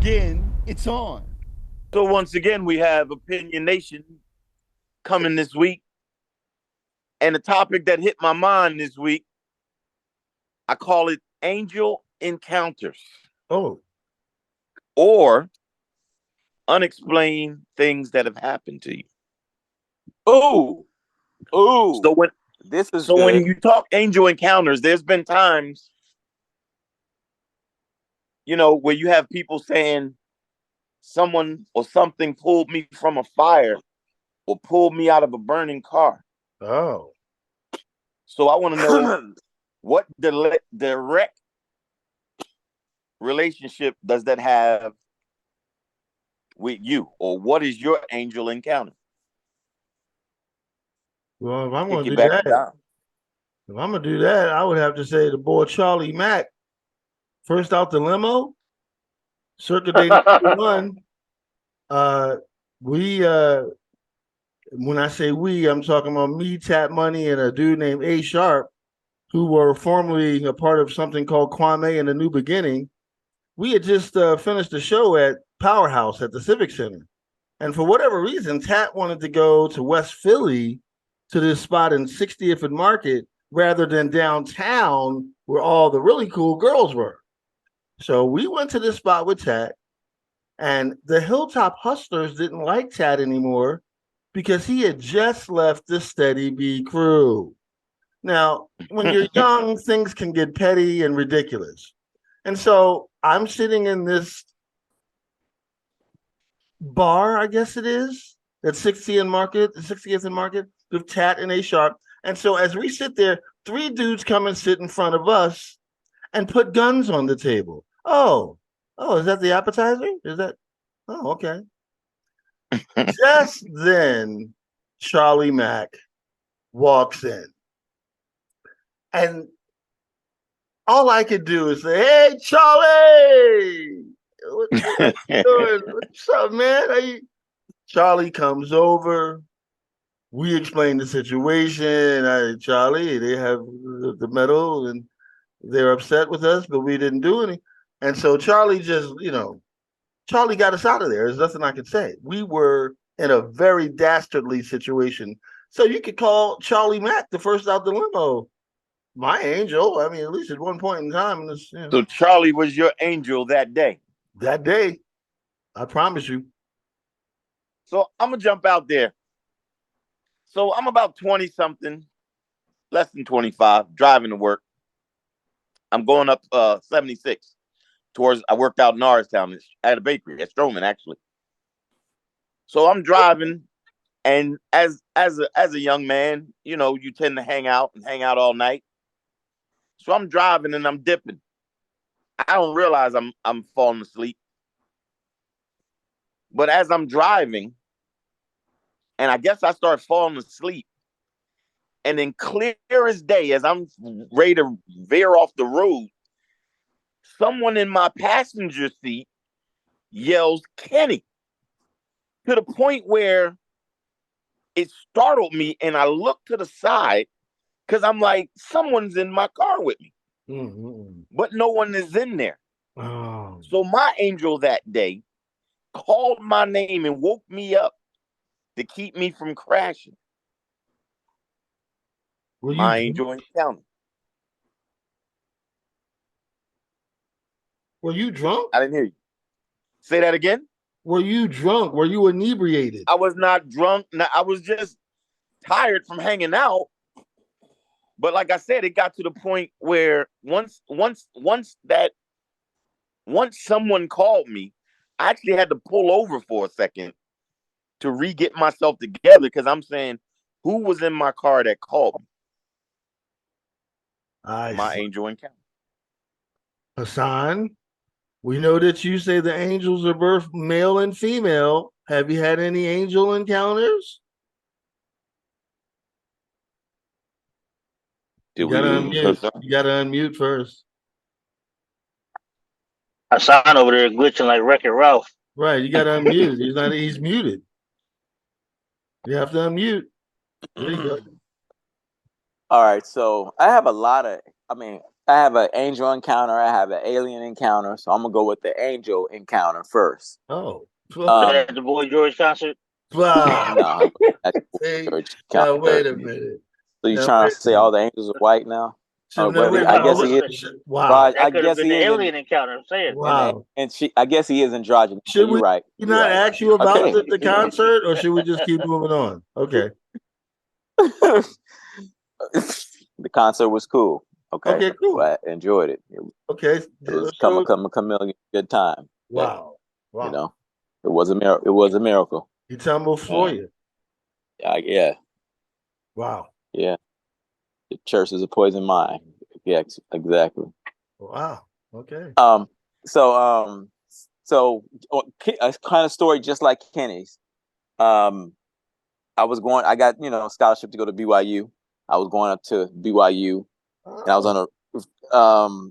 again, it's on. So once again, we have Opinion Nation coming this week, and the topic that hit my mind this week, I call it angel encounters Oh, or unexplained things that have happened to you. Ooh, ooh, So when this is so when good. you talk angel encounters, there's been times, where you have people saying someone or something pulled me from a fire or pulled me out of a burning car. oh. So I want to know what direct relationship does that have with you, or what is your angel encounter? Well, if I'm Kick gonna it do back that, down. I would have to say the boy Charlie Mack, first out the limo, circa day '91. Uh, we when I say we, I'm talking about me, Tap Money, and a dude named A Sharp, who were formerly a part of something called Kwame and the New Beginning. We had just finished a show at Powerhouse at the Civic Center. And for whatever reason, Tat wanted to go to West Philly to this spot in 60th and Market rather than downtown where all the really cool girls were. So we went to this spot with Tat, and the Hilltop Hustlers didn't like Tat anymore because he had just left the Steady B crew. Now, when you're young, things can get petty and ridiculous. And so I'm sitting in this bar, I guess it is, at 60th and Market, with Tat and A Sharp. And so as we sit there, three dudes come and sit in front of us and put guns on the table. Oh, is that the appetizer? Oh, okay. Just then, Charlie Mack walks in. And all I could do is say, "Hey, Charlie, what you doing? What's up, man? Charlie comes over. We explain the situation. Charlie, they have the medal and they're upset with us, but we didn't do any. And so Charlie just, Charlie got us out of there. There's nothing I can say. We were in a very dastardly situation. So you could call Charlie Mack the first out the limo. My angel. I mean, at least at one point in time, So Charlie was your angel that day. that day, I promise you. So I'm gonna jump out there. So I'm about 20 something, less than 25, driving to work. I'm going up 76 towards. I worked out in Norristown at a bakery at Stroman, actually. So I'm driving, and as a young man, you tend to hang out all night. So I'm driving and I'm dipping. I don't realize I'm falling asleep. But as I'm driving, and I guess I start falling asleep, and then clear as day, as I'm ready to veer off the road, someone in my passenger seat yells Kenny, to the point where it startled me, and I looked to the side because I'm like, someone's in my car with me, but no one is in there. Oh. So my angel that day called my name and woke me up to keep me from crashing. My angel encounter. Were you drunk? I didn't hear you. Say that again. Were you drunk? Were you inebriated? I was not drunk. I was just tired from hanging out. But like I said, it got to the point where once someone called me, I actually had to pull over for a second to re-get myself together because I'm saying, who was in my car that called me? My angel encounter. Hassan, we know that you say the angels are both male and female. Have you had any angel encounters? You gotta unmute first. Hassan over there glitching like Wreck-It Ralph. Right, you gotta unmute. He's muted. You have to unmute. There you go. All right, so I have an angel encounter. I have an alien encounter. So I'm gonna go with the angel encounter first. Oh. At the Boy George concert. Wow. No, that's Hey, church now encounter. wait a minute. So you Now trying wait to a say all minute. the angels are white now? So Oh, now but wait a I minute. guess he is. Wow. That I could have guess been he the is. alien encounter. I'm saying. Wow. I guess he is androgynous. So Should you're we right. You're not right. ask you about Okay. the concert, or should we just keep moving on? Okay. The concert was cool. Okay. Okay, cool. Well, I enjoyed it. It Okay. was So, come a chameleon. Good time. wow. You Wow. know, it was a miracle. It was a miracle. He tumbled for you. Yeah. Wow. Yeah. The church is a poison mind. Yeah, exactly. Wow. Okay. So a kind of story just like Kenny's. I got, a scholarship to go to BYU. I was going up to BYU, and I was on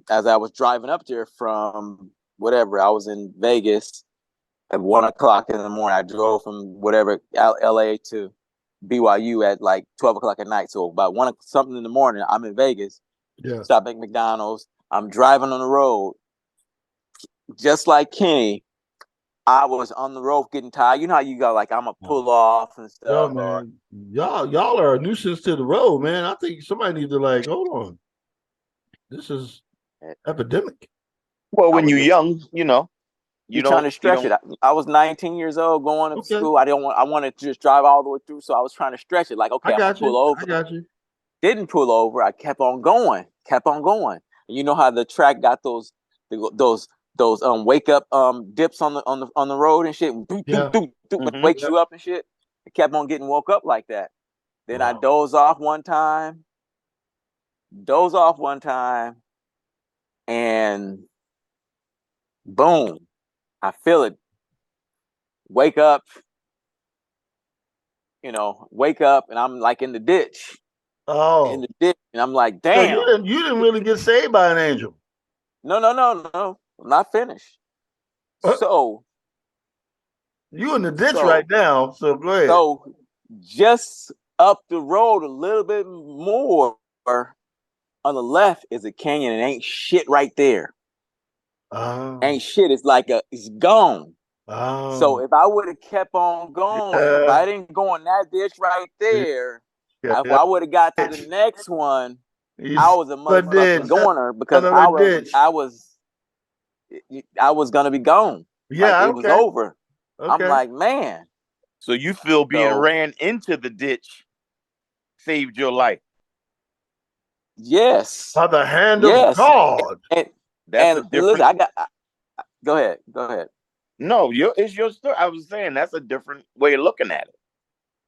as I was driving up there from whatever, I was in Vegas at 1:00 in the morning. I drove from whatever, LA to BYU at like 12:00 at night. So about something in the morning, I'm in Vegas. Yeah. Stop at McDonald's. I'm driving on the road. Just like Kenny, I was on the road getting tired. You know how you go like, I'm gonna pull off and Yo, stuff. man, y'all are a nuisance to the road, man. I think somebody needs to hold on. This is epidemic. Well, when was you're just- young, you trying to stretch don't, it. I was 19 years old going to school. I wanted to just drive all the way through. So I was trying to stretch it. Like, okay, I'm gonna pull over. I got you. Didn't pull over. I kept on going. And you know how the track got those wake up dips on the road and shit. Yeah. Wakes you up and shit. I kept on getting woke up like that. Then I doze off one time, and boom, I feel it. Wake up, and I'm like in the ditch. Oh. In the ditch, and I'm like, damn. So you didn't really get saved by an angel. No. I'm not finished. So you in the ditch right now. So go ahead. So just up the road a little bit more on the left is a canyon, and ain't shit right there. Ain't shit. It's like it's gone. So if I would have kept on going, if I didn't go in that ditch right there, if I would have got to the next one, I was a motherfucking goner because I was gonna be gone. Yeah, like, it was over. Okay. I'm like, man. So you feel being ran into the ditch saved your life? Yes. By the hand of God. And that's a different. Listen, Go ahead. No, it's your story. I was saying that's a different way of looking at it.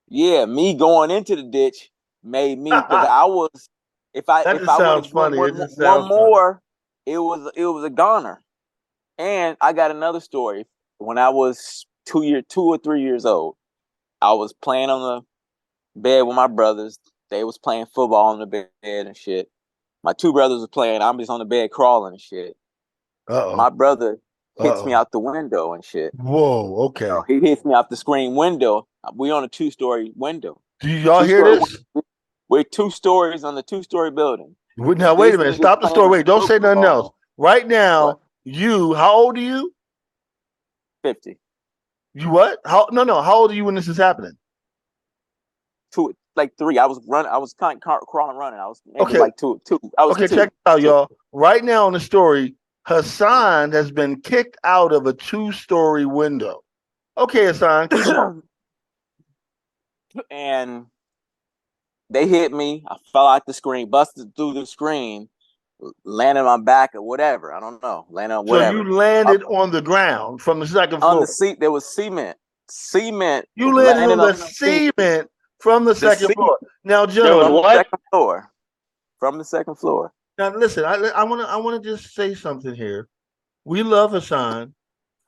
Yeah, me going into the ditch made me, because I was, if I would have one more, it was a goner. And I got another story. When I was 2 or 3 years old, I was playing on the bed with my brothers. They was playing football on the bed and shit. My two brothers were playing. I'm just on the bed crawling and shit. My brother hits me out the window and shit. Whoa, okay. He hits me out the screen window. We on a 2-story window. Do y'all hear this? We're 2 stories on the 2-story building. Now, wait a minute. Stop the story. Wait, don't say nothing else. Right now, how old are you? 50. You what? How old are you when this is happening? 2, like 3. I was kind of crawling, running. I was maybe like 2. I was 2. Check it out, y'all. Right now in the story, Hassan has been kicked out of a 2-story window. Okay, Hassan. And they hit me. I fell out the screen, busted through the screen, landed on my back or whatever. I don't know. Landed on whatever. So you landed on the ground from the second floor. On the seat, there was cement. You landed on the cement from the second floor. Now, gentlemen, from the second floor. Now, listen. I want to just say something here. We love Hassan,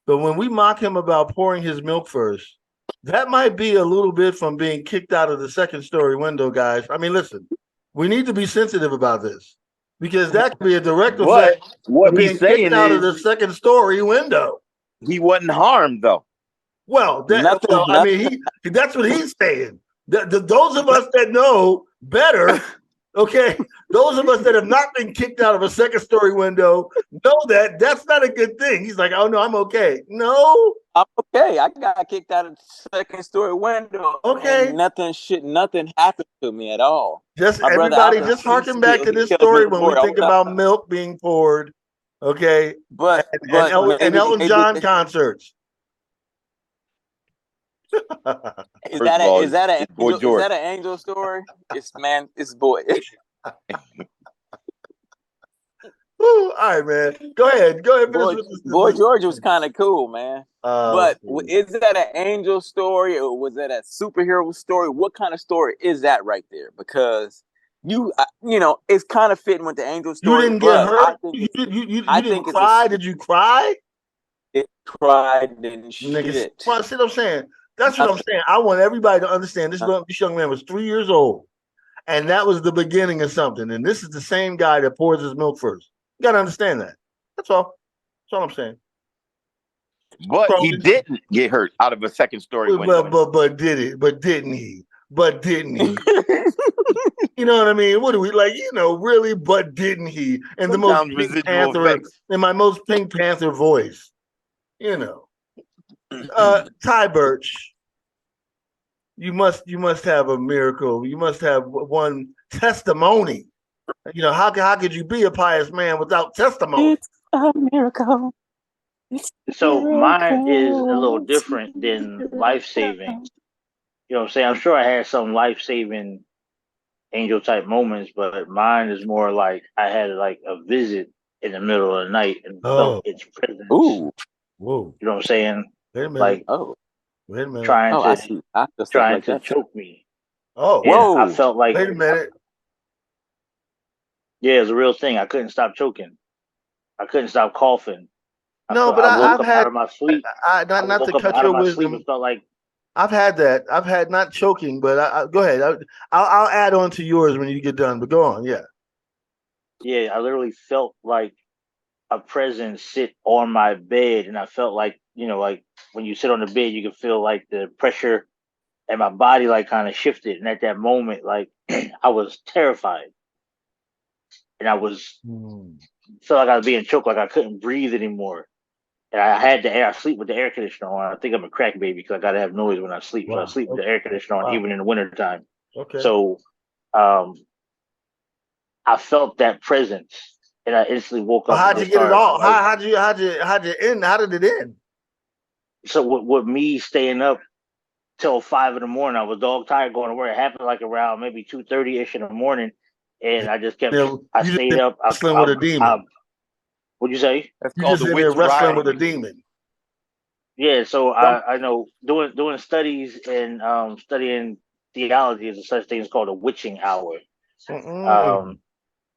but when we mock him about pouring his milk first, that might be a little bit from being kicked out of the second-story window, guys. I mean, listen. We need to be sensitive about this because that could be a direct effect. What he's saying out of the second-story window. He wasn't harmed though. Well, that's what he's saying. Those of us that know better, Okay, those of us that have not been kicked out of a second story window know that that's not a good thing. He's like, oh no, I'm okay. No, I'm okay. I got kicked out of the second story window. Okay. And nothing happened to me at all. Just My brother everybody, Albert, just harken back to he this tells me story the when we story all think the about time. milk being poured. Okay, But and maybe Elton John concerts. Is First of all, it's boy is George. that an angel story? It's boy. Ooh, all right, man. Go ahead. Boy George was kind of cool, man. But cool. is that an angel story or was that a superhero story? What kind of story is that right there? Because you know, it's kind of fitting with the angel story. You didn't get hurt. You didn't cry. Did you cry? It cried and Niggas, shit. well, see what I'm saying? That's what I'm saying. I want everybody to understand this young man was 3 years old, and that was the beginning of something. And this is the same guy that pours his milk first. You got to understand that. That's all. That's all I'm saying. But he didn't get hurt out of a second story window. But didn't he? You know what I mean? What do we like? You know, really? But didn't he? And Sometimes the most Pink Panther in my most Pink Panther voice. You know, Ty Birch. You must have a miracle. You must have one testimony. You know, how could you be a pious man without testimony? It's a miracle. So mine is a little different than life-saving. You know what I'm saying? I'm sure I had some life-saving angel type moments, but mine is more like I had like a visit in the middle of the night and felt its presence. Ooh. Whoa. You know what I'm saying? Wait a minute. Like, wait a minute. Trying to choke me. Oh, whoa. I felt like. Wait a minute. Yeah, it was a real thing. I couldn't stop choking. I couldn't stop coughing. I woke up out of my sleep. Not to cut your wisdom. It felt like I've had that. I've had not choking, but go ahead. I'll add on to yours when you get done. But go on. Yeah. Yeah, I literally felt like a presence sit on my bed, and I felt like, you know, like when you sit on the bed, you can feel like the pressure, and my body like kind of shifted. And at that moment, like I was terrified, and I was felt like I was being choked, like I couldn't breathe anymore. And I had the air. I sleep with the air conditioner on. I think I'm a crack baby because I gotta have noise when I sleep. Wow. So I sleep with the air conditioner on even in the wintertime. Okay. So I felt that presence, and I instantly woke up. How'd you get it off? How'd you end? How did it end? So with me staying up till 5 a.m, I was dog tired going to work. It happened like around maybe 2:30ish in the morning, and I just kept. I stayed up. Wrestling with a demon. What'd you say? That's you called just the in witch there wrestling riding. with a demon. Yeah, so I know doing studies and studying theology is a such thing as called a witching hour.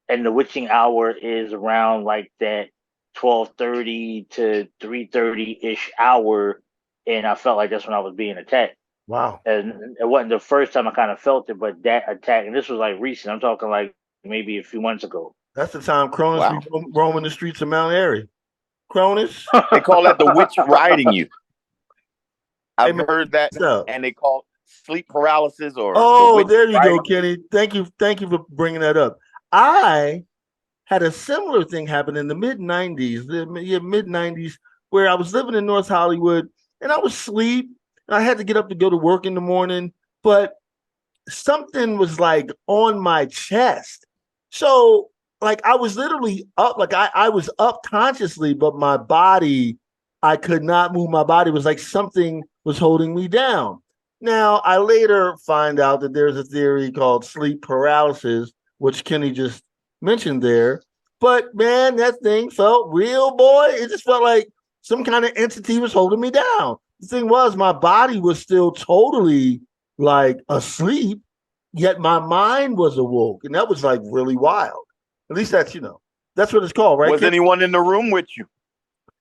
And the witching hour is around like that 12:30 to 3:30 ish hour, and I felt like that's when I was being attacked. Wow. And it wasn't the first time I kind of felt it, but that attack, and this was like recent. I'm talking like maybe a few months ago. That's the time Cronus be roaming the streets of Mount Airy. Cronus? They call that the witch riding you. I've heard that, and they call sleep paralysis or. Oh, there you go, Kenny. Thank you for bringing that up. I had a similar thing happen in the mid 90s, where I was living in North Hollywood, and I was asleep, and I had to get up to go to work in the morning, but something was like on my chest. So like I was literally up, like I was up consciously, but my body, I could not move. My body was like something was holding me down. Now, I later find out that there's a theory called sleep paralysis, which Kenny just mentioned there. But man, that thing felt real, boy. It just felt like some kind of entity was holding me down. The thing was, my body was still totally like asleep, yet my mind was awoke. And that was like really wild. At least that's, that's what it's called, right? Was anyone in the room with you?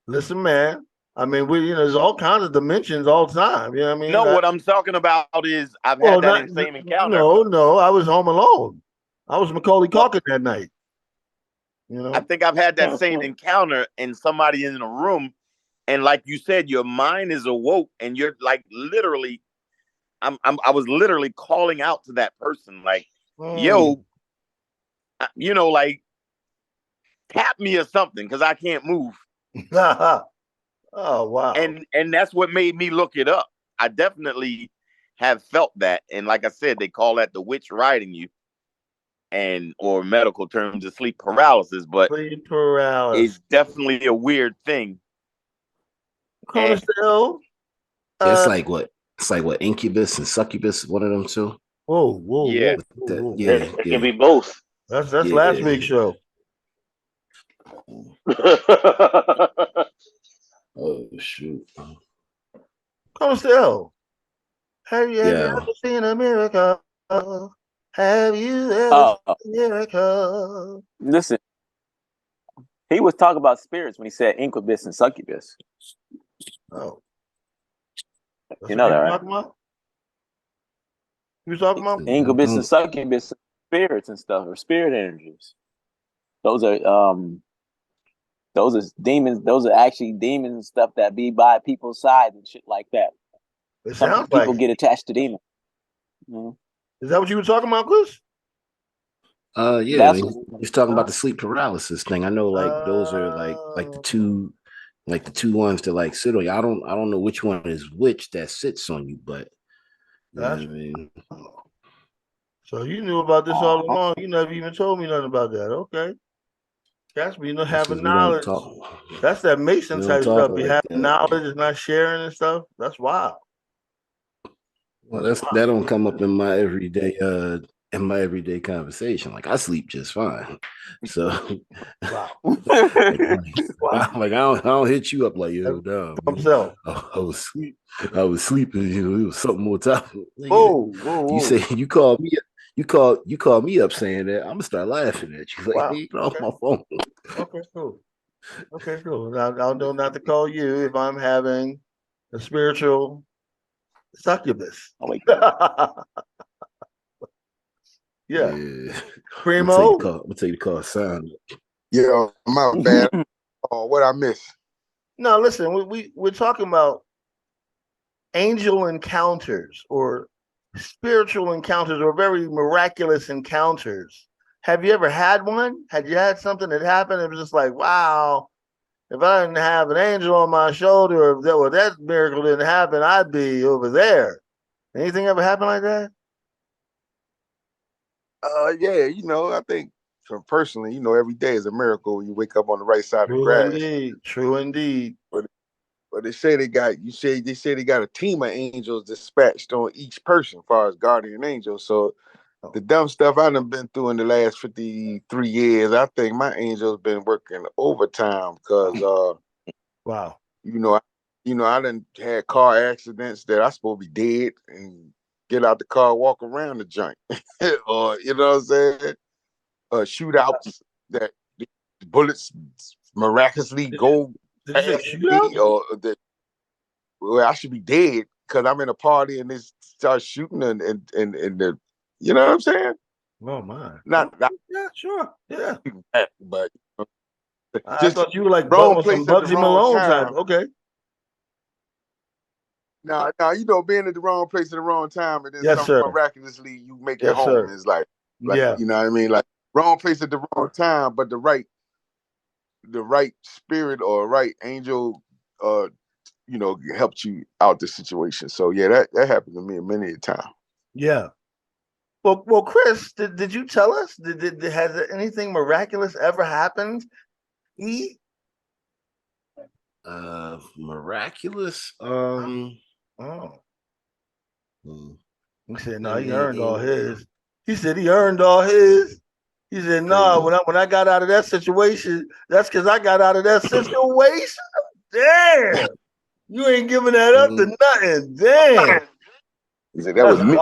Listen, man. I mean, there's all kinds of dimensions all the time. You know what I mean? No, what I'm talking about is I've had that same encounter. No, I was home alone. I was Macaulay Culkin that night. I think I've had that same encounter and somebody in the room, and like you said, your mind is awoke, and you're like literally, I was literally calling out to that person, like, "Yo, like tap me or something because I can't move. Oh wow. And that's what made me look it up. I definitely have felt that. And like I said, they call that the witch riding you, or medical terms of sleep paralysis, but sleep paralysis. it's definitely a weird thing. Still, it's like what? It's like what? Incubus and succubus, one of them two. Whoa. Yeah. It can be both. That's last week's show. Oh shoot. Still. Have you ever seen a miracle? Have you ever seen a miracle? Listen, he was talking about spirits when he said incubus and succubus. Oh. You know that, right? You talking about incubus and succubus, spirits and stuff, or spirit energies. Those are demons. Those are actually demons and stuff that be by people's side and shit like that. Some people get attached to demons. Mm-hmm. Is that what you were talking about, Chris? Yeah, he's talking about the sleep paralysis thing. I know, like those are like the two ones that like sit on you. I don't know which one is which that sits on you, but you know what I mean. So you knew about this all along. You never even told me nothing about that. Okay. That's me not having knowledge. That's that Mason type stuff. You have knowledge and not sharing and stuff. That's wild. Well, that don't come up in my everyday conversation. Like I sleep just fine. So wow. like I don't hit you up like yo, dog. I was sleeping, it was something more time. Whoa. You say you call me up saying that, I'm gonna start laughing at you. Like, hey, get off my phone. Okay, cool. I'll know not to call you if I'm having a spiritual succubus. Yeah. Primo. I'm gonna take the call sound. Yeah, my bad. What I miss? No, listen, we're talking about angel encounters or spiritual encounters or very miraculous encounters. Have you ever had one? Had you had something that happened? It was just like, wow, if I didn't have an angel on my shoulder, or that miracle didn't happen, I'd be over there. Anything ever happen like that? Yeah, I think personally, every day is a miracle when you wake up on the right side of the grass. True indeed. But they say they got a team of angels dispatched on each person as far as guardian angels. So the dumb stuff I done been through in the last 53 years, I think my angel's been working overtime because wow. I done had car accidents that I supposed to be dead and get out the car, walk around the joint. Or you know what I'm saying? Shootouts that the bullets miraculously go past me, or that I should be dead because I'm in a party and they start shooting and the, you know what I'm saying? Oh my! Not yeah, sure, yeah. But I thought you were like some Bugsy Malone type. Okay. Now, being at the wrong place at the wrong time, and then miraculously you make it home. Sir. It's like, yeah, you know what I mean? Like wrong place at the wrong time, but the right spirit or right angel, helped you out the situation. So yeah, that happened to me many a time. Yeah. Well, Chris, did you tell us? Has anything miraculous ever happened? Miraculous. He said, no, he earned all his. He said he earned all his. He said, no, when I got out of that situation, that's because I got out of that situation. Damn. You ain't giving that up to nothing. Damn. He said that was me.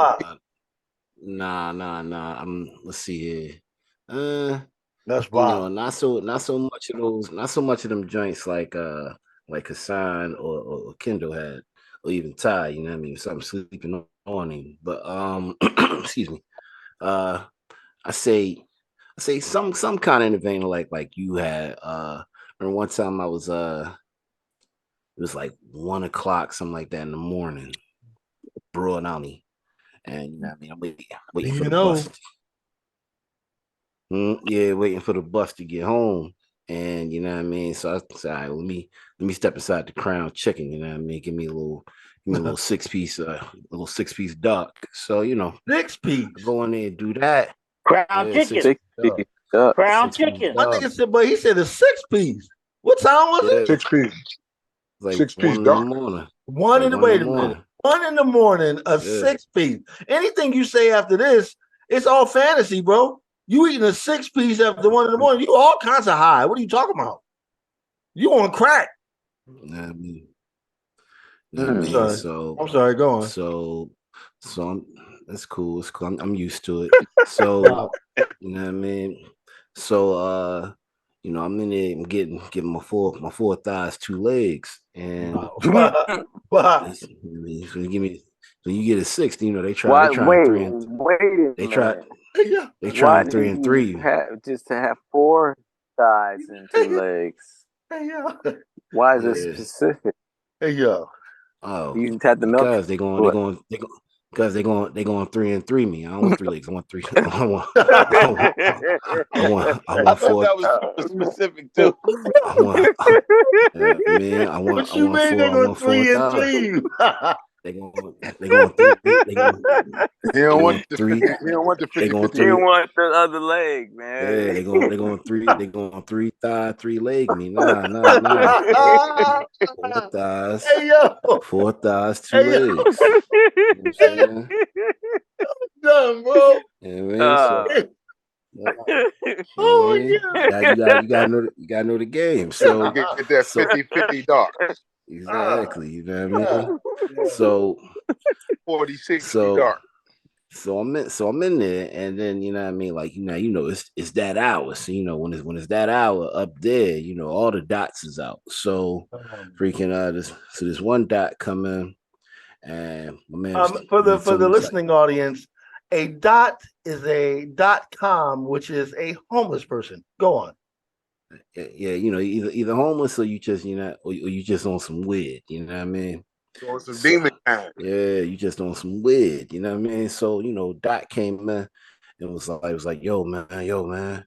Nah. Let's see here. That's wild. Not so much of them joints like Hassan or Kendall had, or even Ty, you know what I mean? Something sleeping on him. But excuse me. I say some kind of in the vein of like you had remember one time I was it was like 1 o'clock, something like that in the morning, broad on me. And you know what I mean, I'm waiting for the bus. Yeah, waiting for the bus to get home. And you know what I mean? So I said, all right, let me step inside the Crown Chicken, you know what I mean? Give me a little little 6-piece duck. So, you know, 6-piece. I go in there and do that. Crown Yeah, chicken. 60. Crown 6-piece chicken. My duck. nigga said, but he said a 6-piece. What time was it? Yeah, 6-piece. like 6-piece 1 in the dark. morning. One in the wait a minute. Morning. 1 in the morning, a Yeah. 6-piece. Anything you say after this, it's all fantasy, bro. You eating a 6-piece after 1 in the morning. You all kinds of high. What are you talking about? You on crack? You know what I mean? Sorry. So I'm sorry. Go on. So that's cool. It's cool. I'm used to it. So you know what I mean. So you know, I'm in there. I'm getting my four thighs, 2 legs, and Wow. so you give me. So you get a 6. You know they try. Why? They trying Wait 3 and a they try. minute. Yeah. They Why trying do 3 and you 3. have just to have 4 thighs and 2 legs? Hey, yo. Why is it Yeah. specific? Hey, yo. Oh, You just have the milk. because because they going 3 and 3 me. I don't want 3 legs. I want 3. I want I thought 4. that was super specific too. I want, man. I want. What you mean 4. they I go want 4 3 and thighs. 3? They going 3. They going He don't want the 3. he don't want the They going 50-50. You 3. want the other leg, Yeah, man. they going 3. They going 3 thigh, 3 leg me. Nah. 4 thighs, Hey, yo. 4 thighs, 2 Hey, yo. legs. You know what I'm saying? Done, bro. Yeah, man. So. Oh, Yeah, yeah. you gotta know the game. You So get that so 50-50 dark. exactly, you know what I mean. So 40-60 so dark. so I'm in there, and then you know what I mean, like it's that hour. So you know when it's that hour up there, you know all the dots is out. So freaking this one dot come in, and my man For the told me, he's like, listening audience, a dot is a .com, which is a homeless person. Go on. yeah, you know either homeless or you just or you just on some weird, you know what I mean. Doing some So, demon time. yeah, you just on some weird, you know what I mean? So, you know, Doc came in and was like, yo, man,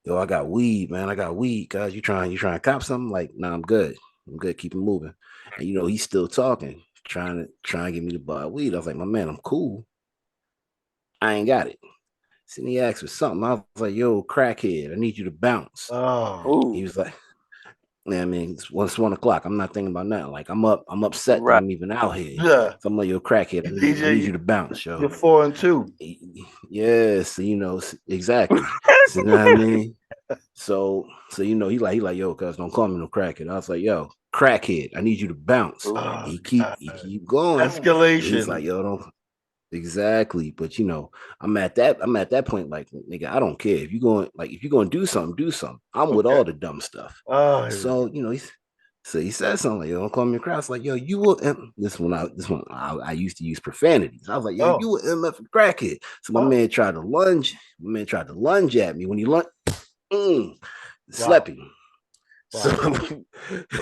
yo, I got weed, man. I got weed, guys. You trying to cop something? Like, nah, I'm good. Keep it moving. And you know, he's still talking, trying to get me to buy weed. I was like, my man, I'm cool. I ain't got it. So then he asked for something. I was like, yo, crackhead, I need you to bounce. Oh. He was like, yeah, I mean, it's 1 o'clock. I'm not thinking about nothing. Like I'm upset Right. that I'm even out here. Yeah. So I'm like, yo, crackhead, I need you to bounce, yo. You're 4 and 2. Yeah, so you know, exactly. So you know what I mean? So you know, he like, yo, cuz don't call me no crackhead. I was like, yo, crackhead, I need you to bounce. Oh, He keep going. escalation. He's like, yo, don't exactly. But you know, I'm at that point, like, nigga, I don't care. If you're going to do something, do something. I'm with all the dumb stuff. Oh, So, you know, so he said something like, yo, don't call me a crowd. It's like, yo, you will this one I used to use profanities. I was like, yo, you were MF crackhead. So my man tried to lunge at me. When he slept him. So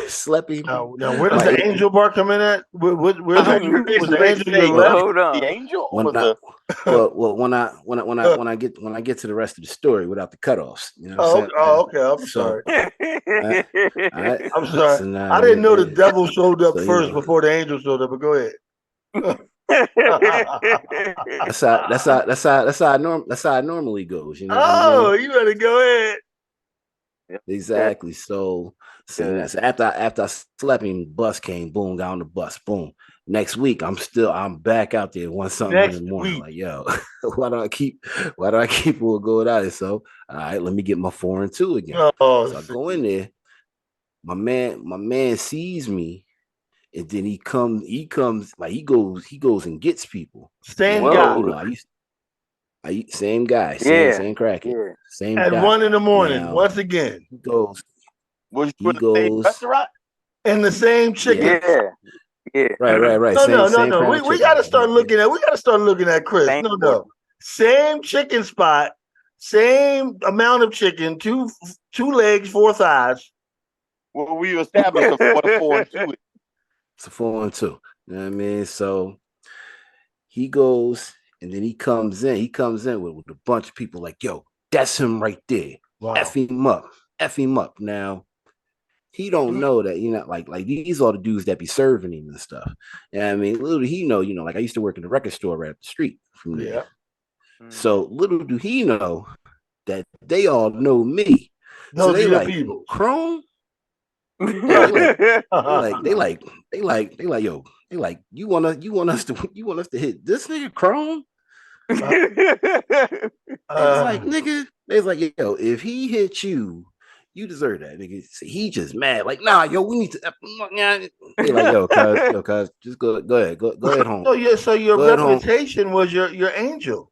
slept him. Now where does the angel bar come in at? Where's the angel? Was the angel your left? Hold on. The angel When or the well, when I get to the rest of the story without the cutoffs, you know what I'm saying? Okay. I'm sorry. I'm sorry. So now, I didn't know the devil showed up first before the angel showed up. But go ahead. That's how it normally goes. You know. Oh, you better go ahead. Exactly. So after I slept him, bus came, boom, got on the bus, boom. Next week, I'm back out there 1 something in the morning. Like, yo, why do I keep going out there? So, all right, let me get my 4 and 2 again. So I go in there. My man sees me, and then he comes like he goes and gets people. Same guy. You know, same guy, same cracker. Yeah. Same at guy. 1 in the morning, now, once again. He goes. Was you in the same restaurant? In the same chicken. Yeah. Right. No. We gotta start looking at Chris. Same No. Same chicken spot, same amount of chicken, two legs, 4 thighs. Well, we established a 4 and 2. It's a 4 and 2. You know what I mean? So he goes and then he comes in with a bunch of people like, yo, That's him right there. Wow. F him up. F him up. Now, he don't know that, like these are the dudes that be serving him and stuff. And I mean, little do he know, like I used to work in the record store right up the street from there. Yeah. So little do he know that they all know me. Those so they are your like people. Chrome. Yo, they like you want us to hit this nigga Chrome. It's like nigga, it's like yo, if he hit you, you deserve that, nigga. He just mad, like nah, yo, we need to. They like yo, cuz, just go ahead, go ahead home. So your reputation was your angel.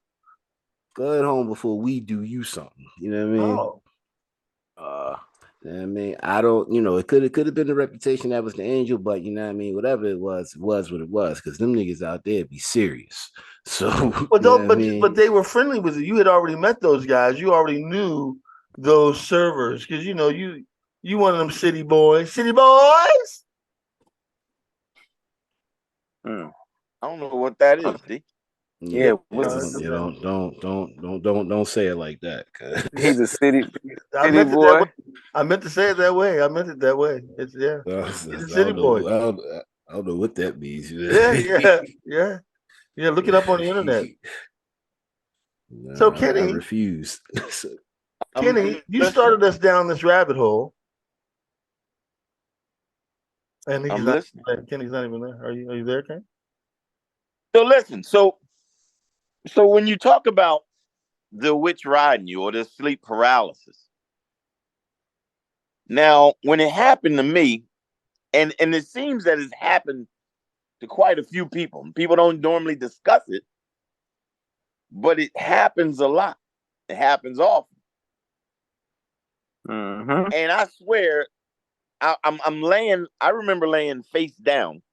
Go ahead home before we do you something. You know what I mean? Oh. I mean, I don't, it could have been the reputation that was the angel, but you know what I mean, whatever it was what it was, because them niggas out there be serious. So, but they were friendly with you. You had already met those guys. You already knew those servers because you one of them city boys. City boys. I don't know what that is, D. Yeah, don't say it like that. He's a city boy. I meant to say it that way. I meant it that way. It's He's a city boy. I don't know what that means. Yeah. Look it up on the internet. No, so Kenny, I refuse. Kenny, you started us down this rabbit hole, and Kenny's not even there. Are you there, Ken? So listen, so when you talk about the witch riding you or the sleep paralysis, now when it happened to me, and it seems that it's happened to quite a few people. People don't normally discuss it, but it happens a lot. It happens often. Mm-hmm. And I swear, I'm laying. I remember laying face down.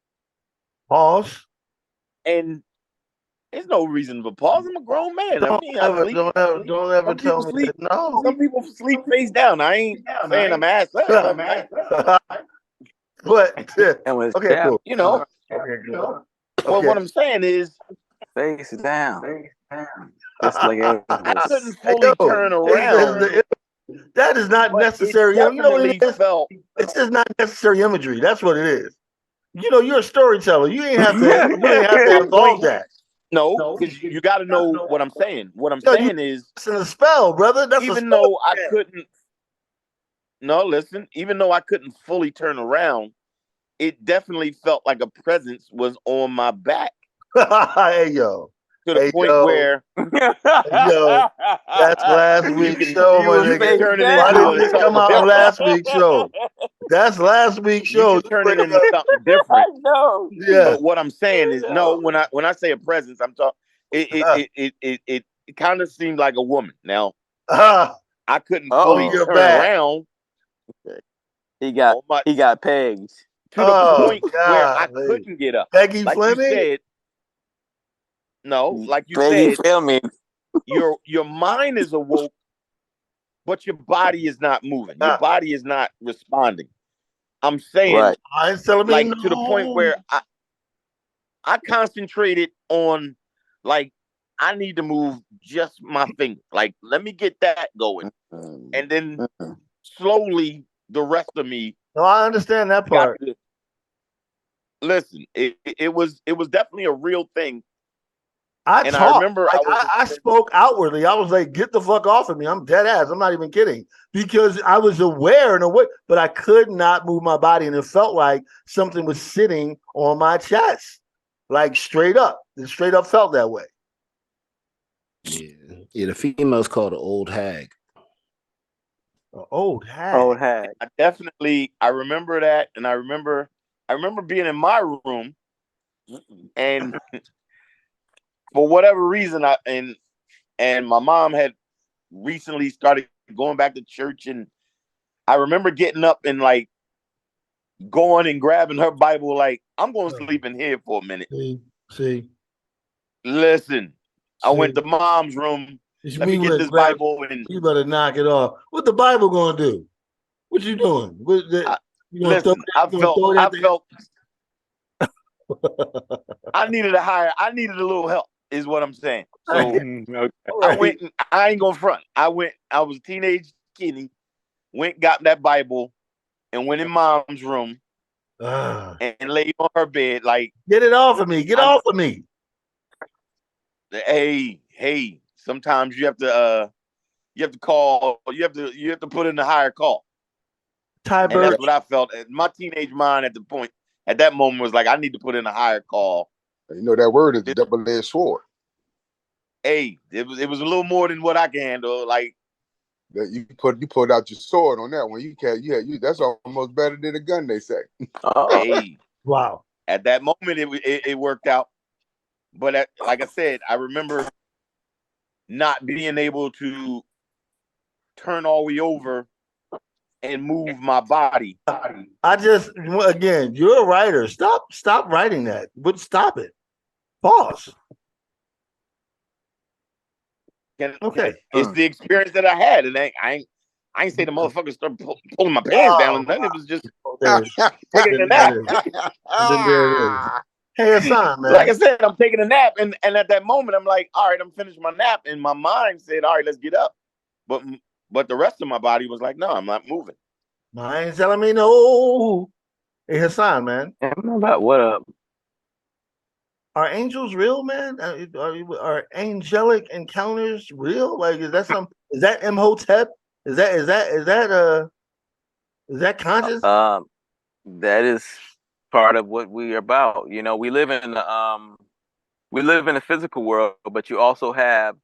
Pause. And there's no reason for pause. I'm a grown man. Don't ever tell me that. No. Some people sleep face down. I ain't saying I'm ass up. But okay, cool. Well, what I'm saying is face down. Just like I couldn't fully turn around. That is not necessary. It's just not necessary imagery. That's what it is. You're a storyteller. You ain't have to involve that. No, because you got to know what I'm saying. What I'm saying is, it's a spell, brother. That's even though I couldn't. No, listen. Even though I couldn't fully turn around, it definitely felt like a presence was on my back. Hey yo. To the point where, that's last week's show, my nigga. Why didn't you come out on last week's show? That's last week's show. Turn it into something different. No. Yeah. But what I'm saying is, no. When I say a presence, I'm talking. It kind of seemed like a woman. Now, I couldn't fully turn around. He got pegs to the point where I couldn't get up. Peggy like Fleming. You said, no, like you Peggy said, Fleming. your mind is awoke, but your body is not moving. Your body is not responding. I'm saying, like to the point where I concentrated on, like, I need to move just my finger. Like, let me get that going, and then slowly the rest of me. No, I understand that part. Listen, it was definitely a real thing. I remember I spoke outwardly. I was like, "Get the fuck off of me!" I'm dead ass. I'm not even kidding, because I was aware in a way, but I could not move my body, and it felt like something was sitting on my chest, like straight up. It straight up felt that way. Yeah. The female's called an old hag. Old hag. I remember that, and I remember being in my room, and for whatever reason, and my mom had recently started going back to church, and I remember getting up and like going and grabbing her Bible, like, I'm going to sleep in here for a minute. See. Listen, I went to mom's room. Let me get this Bible, and you better knock it off. What the Bible gonna do? What you doing? I felt I needed a little help. is what I'm saying. So Okay. I went and I ain't gonna front. I was a teenage kid, went, got that Bible, and went in mom's room and laid on her bed like, get it off of me. Get off of me. Hey, sometimes you have to call, you have to put in a higher call. Ty And that's what I felt. My teenage mind at that moment was like, I need to put in a higher call. You know that word is a double-edged sword. Hey, it was a little more than what I can handle. Like that you pulled out your sword on that one. That's almost better than a gun, they say. Hey, wow. At that moment, it worked out. But like I said, I remember not being able to turn all the way over and move my body. Again, you're a writer. Stop writing that. But stop it. Pause. Okay. It's the experience that I had, and I ain't say the motherfucker started pulling my pants down, and then it was just taking a nap. Hey, Hassan, man. Like I said, I'm taking a nap, and at that moment, I'm like, all right, I'm finished my nap, and my mind said, all right, let's get up, but the rest of my body was like, no, I'm not moving. Mine's telling me no. Hey, Hassan, man. What up? Are angels real, man? Are angelic encounters real? Like, is that Imhotep? Is that conscious? That is part of what we are about. You know, we live in the physical world, but you also have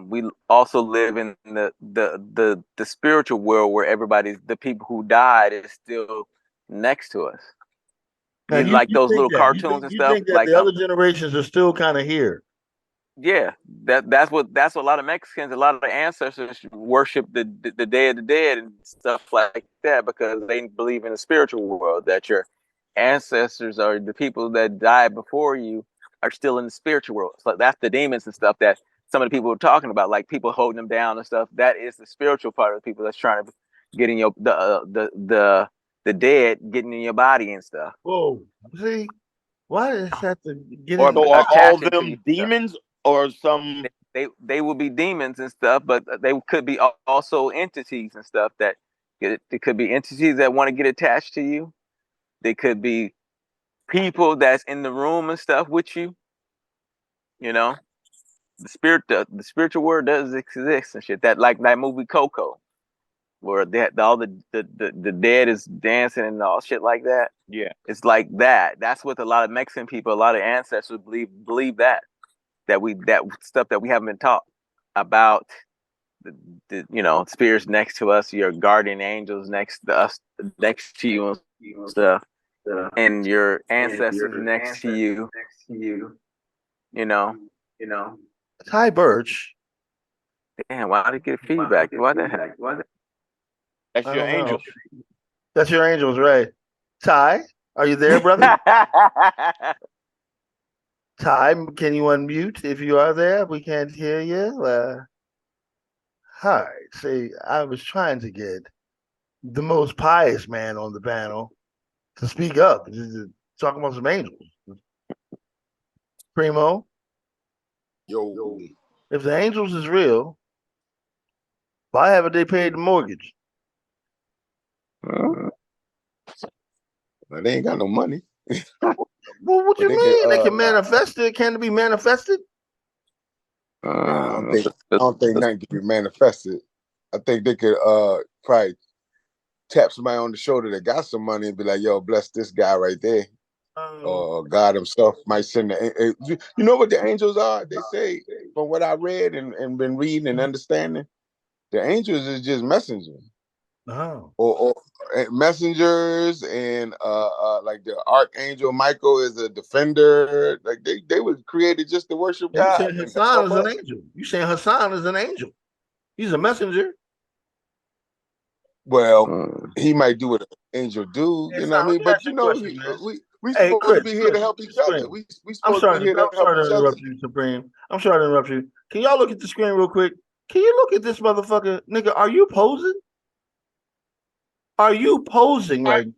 we also live in the spiritual world where the people who died is still next to us. Now, like those little cartoons and stuff. You think that like the other generations are still kind of here? Yeah, that's what a lot of Mexicans, a lot of ancestors worship the Day of the Dead and stuff like that because they believe in the spiritual world, that your ancestors or the people that died before you are still in the spiritual world. So that's the demons and stuff that some of the people are talking about, like people holding them down and stuff. That is the spiritual part of the people that's trying to get in the dead getting in your body and stuff. Whoa, see, why does that have to get in? So are all them demons or some? They will be demons and stuff, but they could be also entities and stuff that it could be entities that want to get attached to you. They could be people that's in the room and stuff with you. You know, the spiritual world does exist and shit. That like that movie Coco, where all the dead is dancing and all shit like that. Yeah, it's like that. That's what a lot of Mexican people, a lot of ancestors believe that stuff that we haven't been taught about. The spirits next to us, your guardian angels next to us, next to you and stuff, and your ancestors next to you. You know. Ty Birch. Damn, why did I get feedback? Why the heck? That's your angels. That's your angels, right? Ty, are you there, brother? Ty, can you unmute if you are there? We can't hear you. Hi. See, I was trying to get the most pious man on the panel to speak up, talking about some angels. Primo, yo, if the angels is real, why haven't they paid the mortgage? Well, they ain't got no money. Well, what you mean? They can manifest it. Can it be manifested? I don't think nothing can be manifested. I think they could probably tap somebody on the shoulder that got some money and be like, yo, bless this guy right there. Or God himself might send you know what the angels are? They say, from what I read and been reading and understanding, the angels is just messengers. Or messengers, and like the archangel Michael is a defender. Like they were created just to worship God. You saying Hassan is an angel? You saying Hassan is an angel? He's a messenger. Well, he might do what an angel do, you know what I mean? But you know, we supposed to be here to help each other. We supposed to be here to help each other. You, Supreme. I'm sorry to interrupt you. Can y'all look at the screen real quick? Can you look at this motherfucker, nigga? Are you posing? Are you posing like?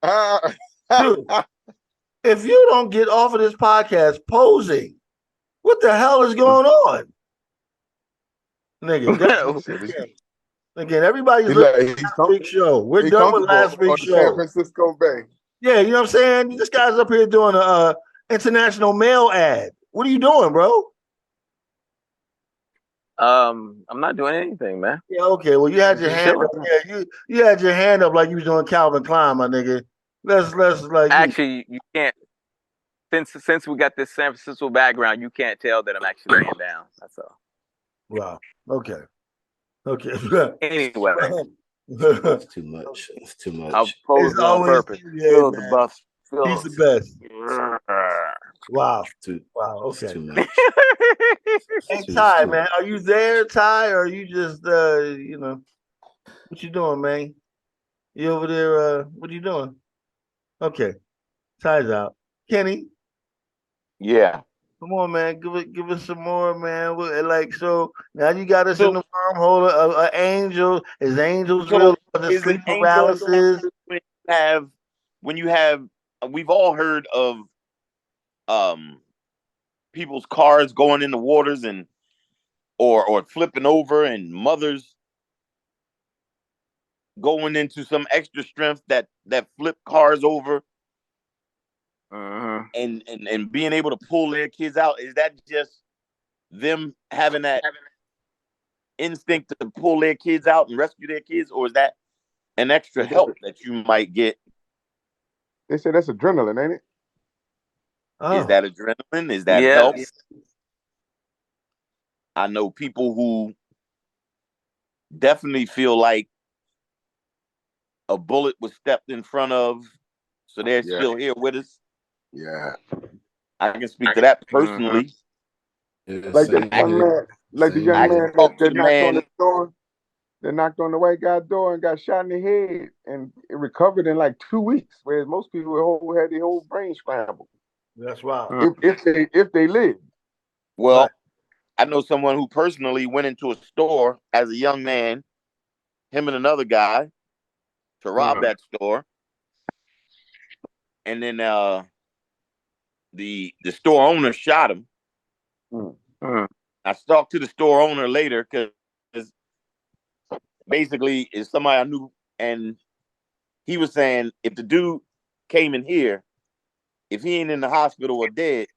Dude, if you don't get off of this podcast posing, what the hell is going on? Nigga, again, everybody's looking at last week's show. We're done with last week's show. San Francisco Bay. Yeah, you know what I'm saying? This guy's up here doing a international mail ad. What are you doing, bro? I'm not doing anything, man. Yeah, okay. Well, you had your hand up. Yeah, you had your hand up like you was doing Calvin Klein, my nigga. Let's like actually you can't. Since we got this San Francisco background, you can't tell that I'm actually laying down. That's all. Wow. Okay. Anyway, it's too much. It's too much. I'll pose on purpose. Yeah, the buff. He's the best. Wow. Wow. Okay. Too much. Hey, Ty, man, are you there, Ty, or are you just what you doing, man? You over there? What are you doing? Okay, Ty's out. Kenny. Yeah. Come on, man. Give us some more, man. Like, so now you got us in the wormhole. An angel. Is angels real? The sleep paralysis. When you have, we've all heard of people's cars going in the waters and or flipping over, and mothers going into some extra strength that flip cars over. And being able to pull their kids out. Is that just them having that instinct to pull their kids out and rescue their kids, or is that an extra help that you might get? They say that's adrenaline, ain't it? Is that adrenaline? Is that help? I know people who definitely feel like a bullet was stepped in front of, so they're still here with us. Yeah, I can speak to that personally. Like the young man, that knocked on the door. They knocked on the white guy's door and got shot in the head, and it recovered in like 2 weeks. Whereas most people had their whole brain scrambled. That's wild. If they live. Well, I know someone who personally went into a store as a young man, him and another guy, to rob that store, and then the store owner shot him. I talked to the store owner later because basically it's somebody I knew, and he was saying if the dude came in here, if he ain't in the hospital or dead,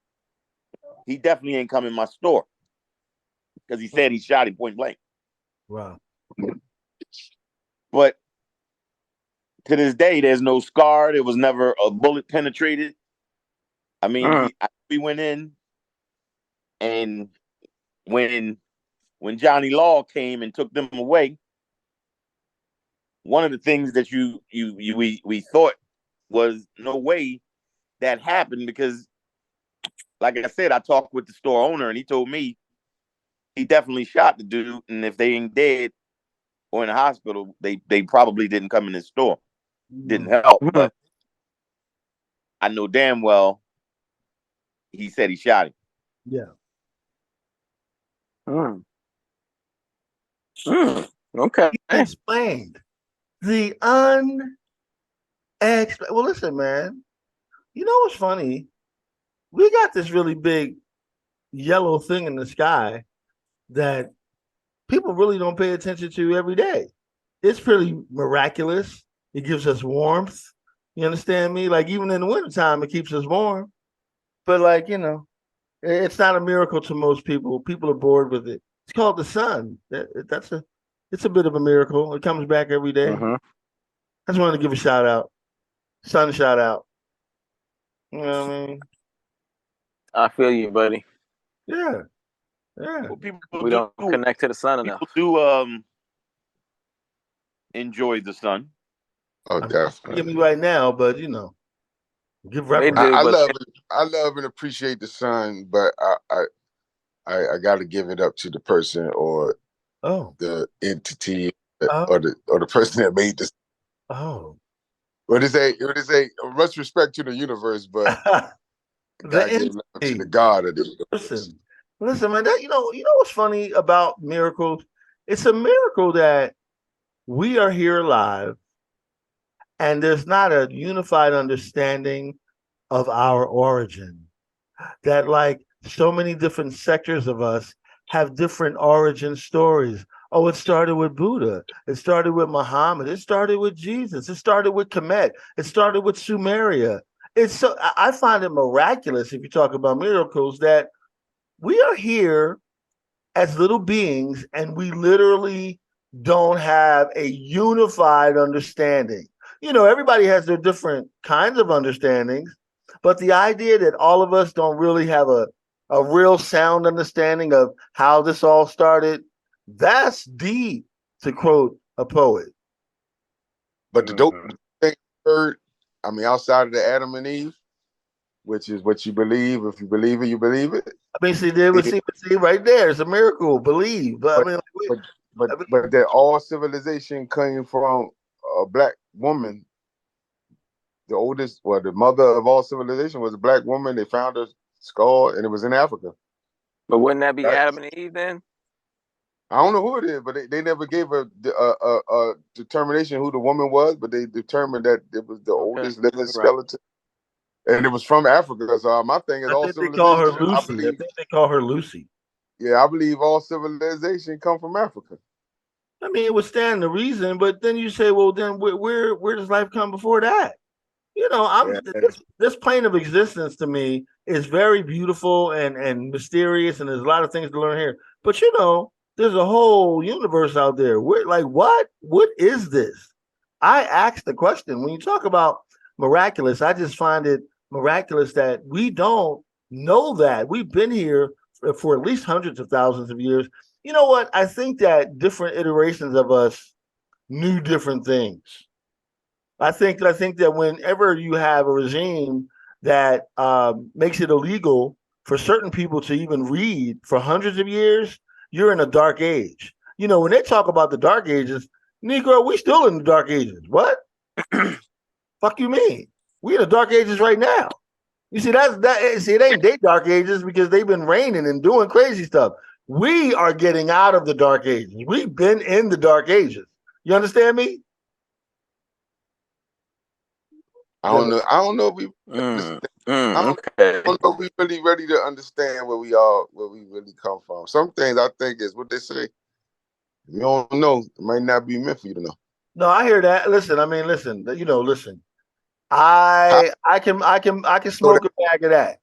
he definitely ain't come in my store, because he said he shot him point blank. Wow. But to this day, there's no scar. There was never a bullet penetrated. I mean, we went in, and when Johnny Law came and took them away, one of the things that we thought was no way that happened, because, like I said, I talked with the store owner, and he told me he definitely shot the dude, and if they ain't dead or in the hospital, they probably didn't come in his store. Didn't help, but I know damn well he said he shot him. Yeah. Okay. Explained the unexplained. Well, listen, man. You know what's funny? We got this really big yellow thing in the sky that people really don't pay attention to every day. It's pretty miraculous. It gives us warmth. You understand me? Like, even in the wintertime, it keeps us warm. But, like, it's not a miracle to most people. People are bored with it. It's called the sun. It's a bit of a miracle. It comes back every day. I just wanted to give a shout out. Sun shout out. You know what I mean? I feel you, buddy. Yeah. Yeah. Well, we don't connect to the sun enough. People do enjoy the sun. Oh, definitely. Give me right now, but give reference. I love and appreciate the sun, but I got to give it up to the person or the entity or the person that made this. What is a much respect to the universe, but God gave it up to the God of the universe. Listen, man. You know what's funny about miracles? It's a miracle that we are here alive, and there's not a unified understanding of our origin. That like so many different sectors of us have different origin stories. Oh, it started with Buddha. It started with Muhammad. It started with Jesus. It started with Kemet. It started with Sumeria. It's so I find it miraculous if you talk about miracles that we are here as little beings and we literally don't have a unified understanding. You know, everybody has their different kinds of understandings, but the idea that all of us don't really have a real sound understanding of how this all started, that's deep, to quote a poet. But the dope thing heard, I mean, outside of the Adam and Eve, which is what you believe. If you believe it, you believe it. I mean, see right there. It's a miracle. Believe, but I mean, but that all civilization came from a black woman. The oldest, the mother of all civilization was a black woman. They found her skull, and it was in Africa. But wouldn't that be Adam and Eve then? I don't know who it is, but they never gave a determination who the woman was, but they determined that it was the oldest living skeleton. And it was from Africa. So my thing is I think they call her Lucy. I think they call her Lucy. Yeah, I believe all civilization come from Africa. I mean, it would stand to reason, but then you say, well, then where does life come before that? You know, this plane of existence to me is very beautiful and mysterious, and there's a lot of things to learn here. But you know, there's a whole universe out there. We're like, what is this? I asked the question. When you talk about miraculous, I just find it miraculous that we don't know that. We've been here for at least hundreds of thousands of years. You know what? I think that different iterations of us knew different things. I think that whenever you have a regime that makes it illegal for certain people to even read for hundreds of years, you're in a dark age. You know, when they talk about the dark ages, Negro, we still in the dark ages. What? Fuck you mean? We in the dark ages right now. You see, it ain't they dark ages because they've been reigning and doing crazy stuff. We are getting out of the dark ages. We've been in the dark ages. You understand me? I don't know. I don't know if we. Okay. I don't know if we really ready to understand where we really come from. Some things I think is what they say. You don't know. It might not be meant for you to know. No, I hear that. Listen. You know, listen. I can smoke a bag of that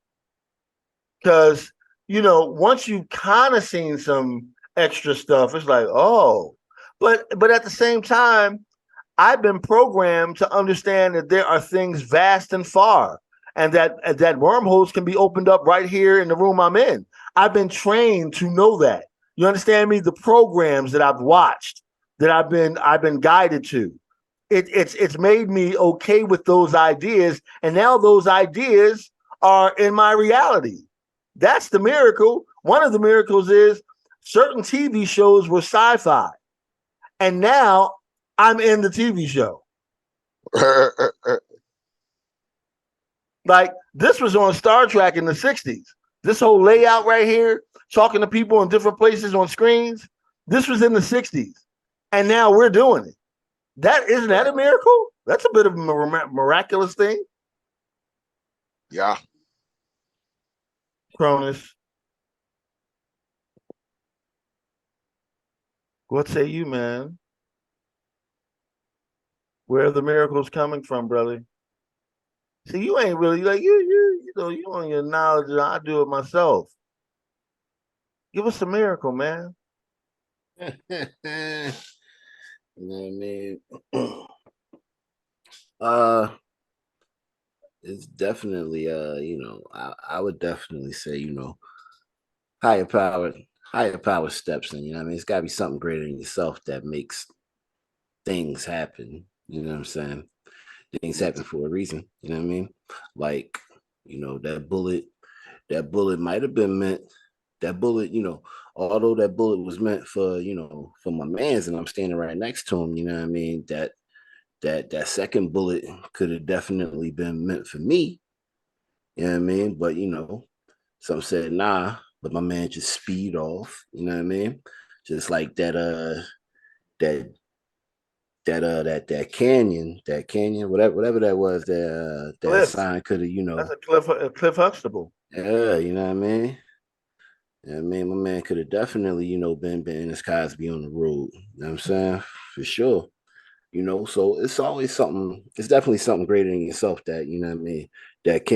because you know once you kind of seen some extra stuff, it's like but at the same time, I've been programmed to understand that there are things vast and far, and that wormholes can be opened up right here in the room I'm in. I've been trained to know that. You understand me? The programs that I've watched, that I've been guided to. It's made me okay with those ideas, and now those ideas are in my reality. That's the miracle. One of the miracles is certain TV shows were sci-fi, and now I'm in the TV show. Like this was on Star Trek in the 60s. This whole layout right here, talking to people in different places on screens, this was in the 60s, and now we're doing it. Isn't that a miracle? That's a bit of a miraculous thing. Yeah. Cronus. What say you, man? Where are the miracles coming from, brother? See, you ain't really like you know, you on your knowledge. I do it myself. Give us a miracle, man. You know what I mean? It's definitely you know, I would definitely say, you know, higher power steps in, you know what I mean? It's gotta be something greater than yourself that makes things happen. You know what I'm saying? Things happen for a reason, you know what I mean? Like, you know, that bullet might have been meant, you know, although that bullet was meant for, you know, for my man's and I'm standing right next to him, you know what I mean? That second bullet could have definitely been meant for me. You know what I mean? But you know, some said nah, but my man just speed off, you know what I mean? Just like that that canyon, whatever that was, that Cliff. sign could have, That's a Cliff Huxtable. Yeah, you know what I mean. Yeah, I mean, my man could have definitely, been Ennis Cosby on the road. You know what I'm saying? For sure. So it's always something, it's definitely something greater than yourself that, you know what I mean, that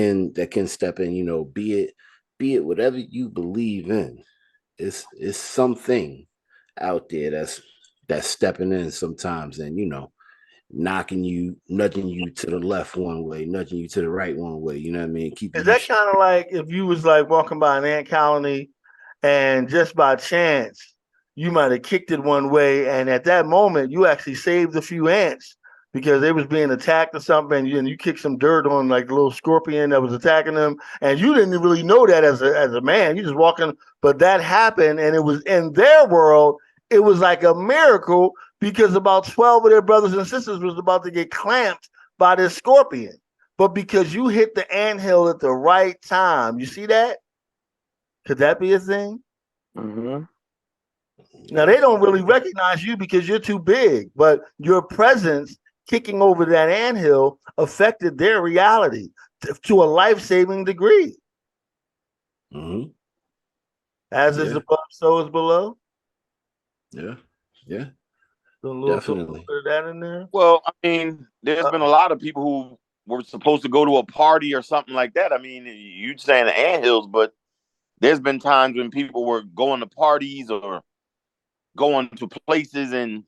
can step in, be it whatever you believe in. It's something out there that's stepping in sometimes and nudging you to the left one way, nudging you to the right one way, you know what I mean? Is that kind of like if you was like walking by an ant colony and just by chance you might have kicked it one way, and at that moment you actually saved a few ants because they was being attacked or something, and you kicked some dirt on like the little scorpion that was attacking them, and you didn't really know that as a man. You just walking, but that happened, and it was in their world. It was like a miracle because about 12 of their brothers and sisters was about to get clamped by this scorpion. But because you hit the anthill at the right time, you see that? Could that be a thing? Mm-hmm. Now, they don't really recognize you because you're too big, but your presence kicking over that anthill affected their reality to a life-saving degree. Mm-hmm. As is above, so is below. Yeah. Yeah. Definitely. Put that in there. Well, I mean, there's been a lot of people who were supposed to go to a party or something like that. I mean, you'd saying the anthills, but there's been times when people were going to parties or going to places, and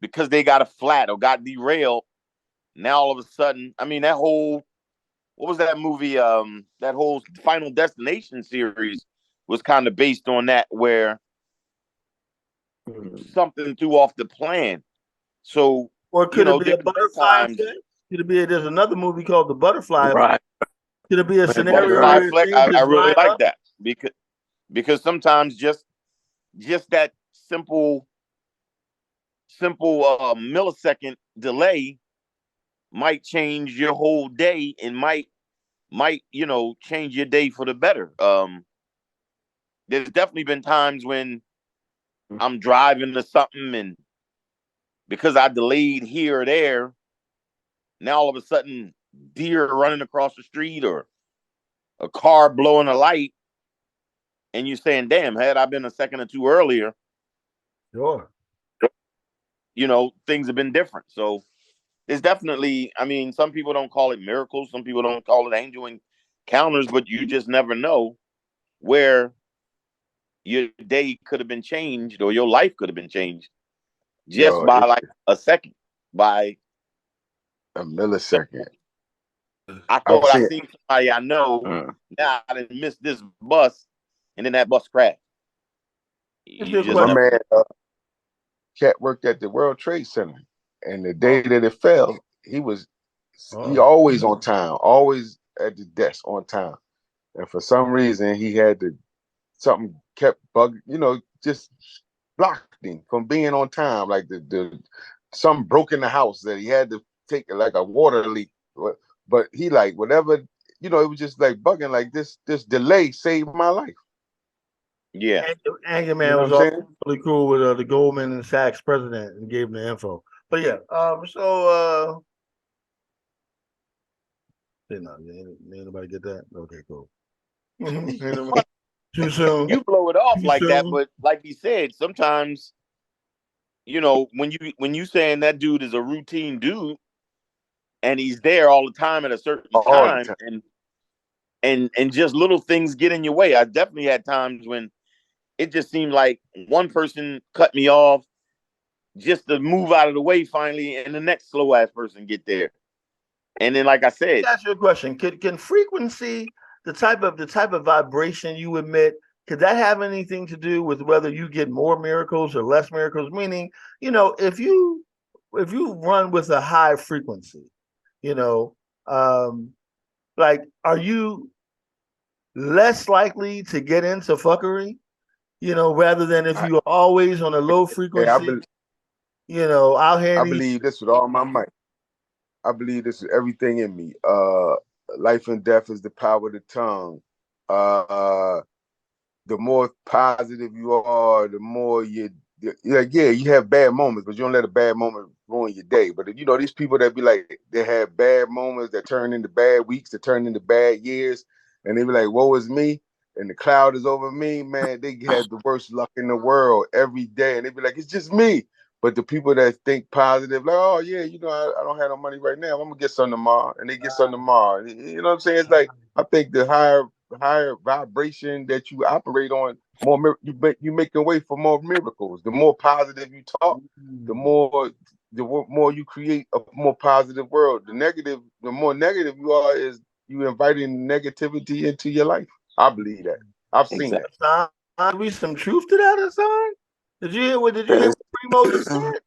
because they got a flat or got derailed, now all of a sudden, I mean, what was that movie? That whole Final Destination series was kind of based on that, where something threw off the plan. So, or could it be a butterfly effect? Could it be? There's another movie called The Butterfly Effect. Could it be a scenario? I really like that because sometimes just that simple millisecond delay might change your whole day and might change your day for the better. There's definitely been times when I'm driving to something, and because I delayed here or there, now all of a sudden deer running across the street or a car blowing a light, and you're saying, damn, had I been a second or two earlier, sure, things have been different. So it's definitely, I mean, some people don't call it miracles, some people don't call it angel encounters, but you just never know where your day could have been changed or your life could have been changed just by like a second, by a millisecond. I thought I seen somebody I know. Now I didn't miss this bus, and then that bus crashed. My man, Cat worked at the World Trade Center, and the day that it fell, he always on time, always at the desk on time. And for some reason, he had something kept bugging, just blocked him from being on time. Like something broke in the house that he had to take like a water leak. But he like whatever, it was just like bugging. Like this delay saved my life. Yeah, Angry Man was also really cool with the Goldman and Sachs president and gave him the info. But yeah, did anybody get that? Okay, cool. Too soon. You blow it off like that, but like you said, sometimes, when you saying that dude is a routine dude, and he's there all the time at a certain time, and just little things get in your way. I definitely had times when it just seemed like one person cut me off just to move out of the way finally, and the next slow ass person get there. And then, like I said, that's your question. Can frequency, the type of vibration you emit, could that have anything to do with whether you get more miracles or less miracles? Meaning, if you run with a high frequency, like, are you less likely to get into fuckery? Rather than if you're always on a low frequency, out here. I believe this with all my might. I believe this is everything in me. Life and death is the power of the tongue. The more positive you are, the more you yeah, you have bad moments, but you don't let a bad moment ruin your day. But you know, these people that be like, they have bad moments that turn into bad weeks, that turn into bad years, and they be like, woe is me, and the cloud is over me, man. They have the worst luck in the world every day, and they be like, it's just me. But the people that think positive, like, oh yeah, you know, I don't have no money right now, I'm gonna get some tomorrow, and they get some tomorrow. You know what I'm saying? It's like, I think the higher vibration that you operate on, you making way for more miracles. The more positive you talk, the more you create a more positive world. The more negative you are, is you inviting negativity into your life. I believe that. I've seen that. Be some truth to that, Hassan? Did you hear what Primo just said?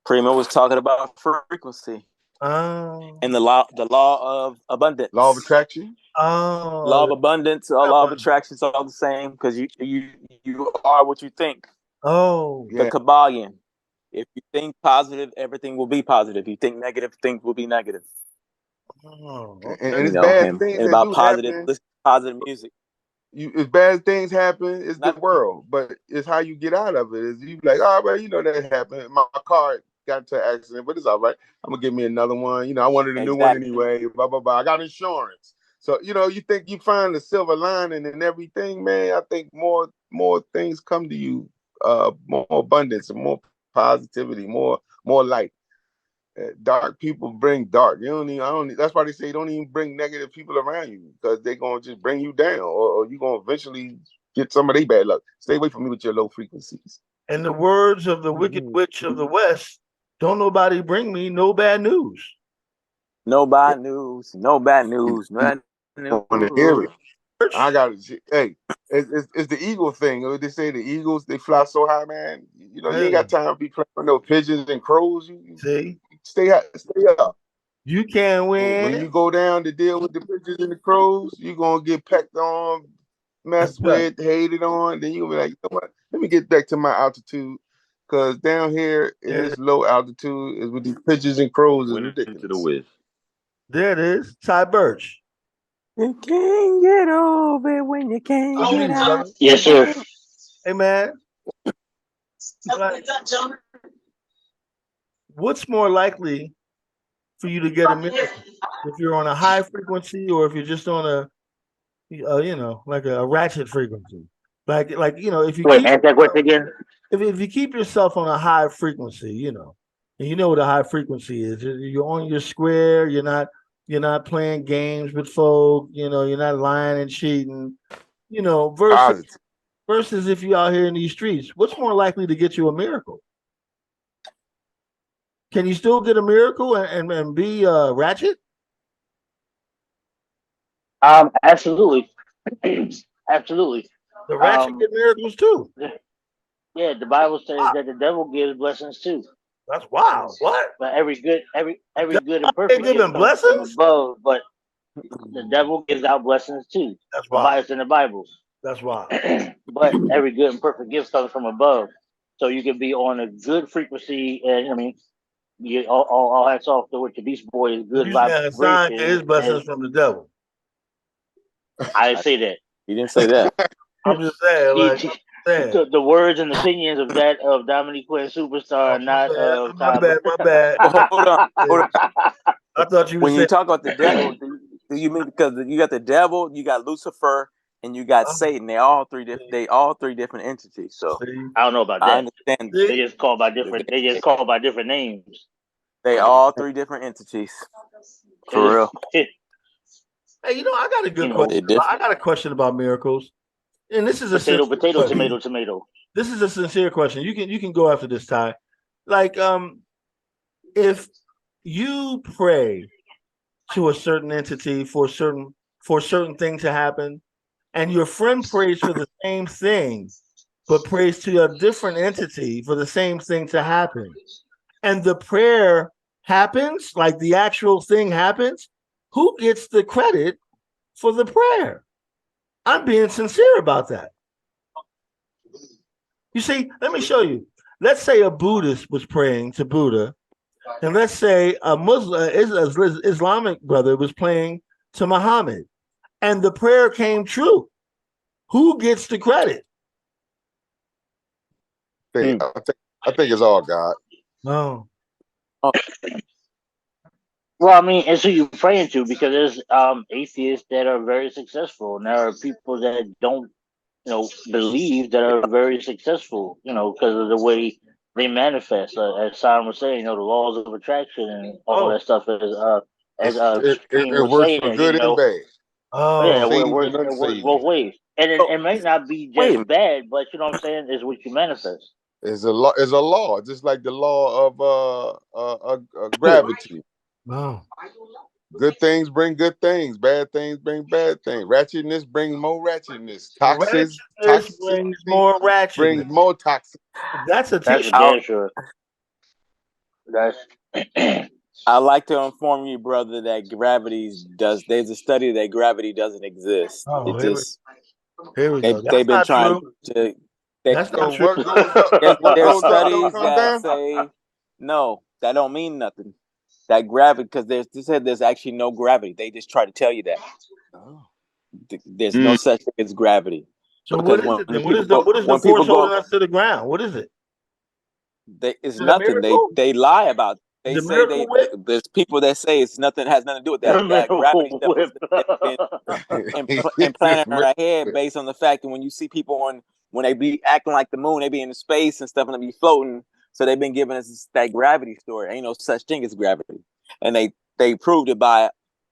Primo was talking about frequency. And the law of abundance. Law of attraction. Law of abundance, law of attraction is all the same, because you are what you think. Oh, the Kabbalion. If you think positive, everything will be positive. If you think negative, things will be negative. Oh, okay. And it's bad things and that about do positive, happen. listen to positive music. As bad things happen, it's the world, but it's how you get out of it. Is you like, oh, well, you know that happened. My car got into an accident, but it's all right. I'm gonna give me another one. You know, I wanted a new one anyway. Blah blah blah. I got insurance, so you know, you think you find the silver lining in everything, man. I think more things come to you, more abundance and more positivity, more light. Dark people bring dark. That's why they say don't even bring negative people around you, because they're gonna just bring you down, or you're gonna eventually get some of their bad luck. Stay away from me with your low frequencies. In the words of the Wicked Witch of the West, don't nobody bring me no bad news. No bad news. No bad news. No bad news. I want to hear it. I got it. Hey, it's the eagle thing. They say the eagles, they fly so high, man. You know, you ain't got time to be playing with no pigeons and crows. You see, stay up. You can't win. When you go down to deal with the pigeons and the crows, you're gonna get pecked on, messed with, hated on. Then you're gonna be like, you know what? Let me get back to my altitude, because down here in this low altitude is with these pigeons and crows is ridiculous. There it is, Ty Birch. You can't get over it when you can't get out. Yes, sir. Hey, man. What's more likely for you to get a miracle? If you're on a high frequency, or if you're just on a like a ratchet frequency? Like if you ask that question again. If you keep yourself on a high frequency, and you know what a high frequency is. You're on your square. You're not playing games with folk. You're not lying and cheating. Versus if you're out here in these streets, what's more likely to get you a miracle? Can you still get a miracle and be ratchet? Absolutely. Absolutely. The ratchet get miracles too. Yeah, the Bible says that the devil gives blessings too. That's wild. What? But every good and perfect gift comes from above, but the devil gives out blessings too. That's wild. It's in the Bible. That's wild. But every good and perfect gift comes from above. So you can be on a good frequency, and you all hats off to what the Beast Boy is good vibration. His blessings from the devil. I didn't say that. You didn't say that. I'm just saying, the words and opinions of Dominique Quinn Superstar, not of my bad. Well, hold on. I thought you were when you talk about the devil, do you mean because you got the devil, you got Lucifer, and you got Satan? They all three different entities. So I don't know about that. I understand. They just call by different. They just call by different names. They all three different entities. For real. Hey, I got a good question. I got a question about miracles, and this is a tomato. This is a sincere question. You can go after this, Ty. Like, if you pray to a certain entity for a certain thing to happen, and your friend prays for the same thing, but prays to a different entity for the same thing to happen, and the prayer happens, like the actual thing happens, who gets the credit for the prayer? I'm being sincere about that. You see, let me show you. Let's say a Buddhist was praying to Buddha, and let's say a Muslim, Islamic brother was praying to Muhammad, and the prayer came true. Who gets the credit? I think it's all God. No. Well, I mean, it's who you're praying to, because there's atheists that are very successful, and there are people that don't, believe, that are very successful, because of the way they manifest. As Simon was saying, the laws of attraction and all that stuff. As King It was works for saying, good and bad. yeah, Saved it and works unsaved. both ways, and So, it might not be just bad, but you know what I'm saying, is what you manifest. It's a law. It's a law, just like the law of gravity. Wow. Good things bring good things. Bad things bring bad things. Ratchetness brings more ratchetness. Ratchetness Toxicity brings more ratchetness. brings more toxic. That's a That's t-shirt. for damn sure. That's. I'd like to inform you, brother, that there's a study that gravity doesn't exist. Oh, It just here we go. they've been That's trying not true. to. That's not So true. what goes up? What There's goes up don't studies come that down. say no, that don't mean nothing. That gravity, because they said there's actually no gravity. They just try to tell you that there's no such thing as gravity. So Because what is it then? when What is the people force go, holding us to the ground? What is it? it's Is it a nothing. miracle? They lie about. They The say miracle whip? there's people that say it's nothing, has nothing to do with that. That gravity stuff has been implanted in our head based on the fact that when you see people when they be acting like the moon, they be in space and stuff and they be floating. So they've been giving us that gravity story. Ain't no such thing as gravity, and they proved it by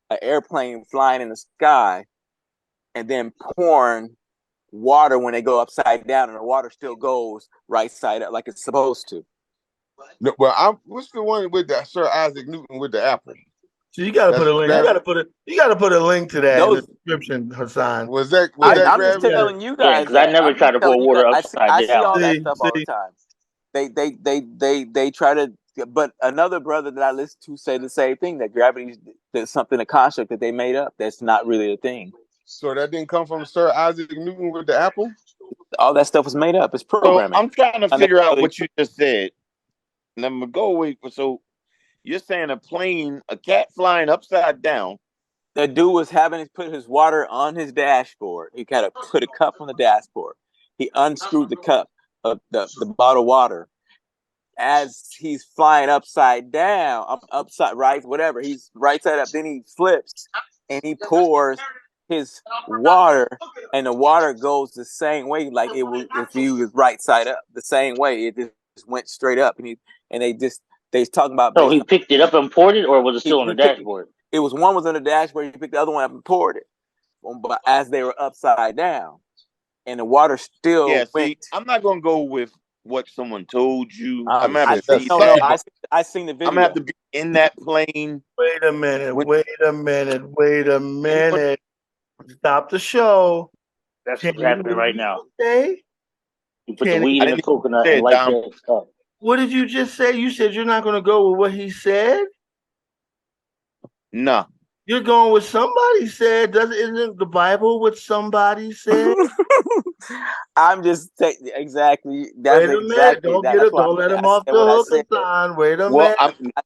an airplane flying in the sky and then pouring water when they go upside down, and the water still goes right side up like it's supposed to. No, well, what's the one with the Sir Isaac Newton with the apple? So you got to put a link. You got to put a link to that in the description, Hassan. Was that I'm just telling you guys. Because I never try to pour water upside down. I see all that stuff all the time. They try to, but another brother that I listen to say the same thing, that gravity is something, a construct that they made up. That's not really a thing. So that didn't come from Sir Isaac Newton with the apple? All that stuff was made up. It's programming. So I'm trying to figure out what you just said. And I'm gonna go away. So you're saying a cat flying upside down. The dude was having to put his water on his dashboard. He kind of put a cup on the dashboard. He unscrewed the cup of the bottled water. As he's flying upside down, upside right, whatever, he's right side up. Then he flips and he pours his water, and the water goes the same way, like it would if he was right side up. The same way, it just went straight up. And they talking about. So he picked it up and poured it, or was it still on the dashboard? It was one was on the dashboard. He picked the other one up and poured it, but as they were upside down, and the water still went. See, I'm not gonna go with what someone told you. I seen the video. I'm gonna have to be in that plane. Wait a minute. Stop the show. That's what's happening right now. Say? You put the weed in the coconut and light that up. What did you just say? You said you're not going to go with what he said? No. You're going with somebody said. Isn't the Bible what somebody said? I'm just exactly. That's wait a minute. Don't let him off the hook, Hassan. Wait a minute.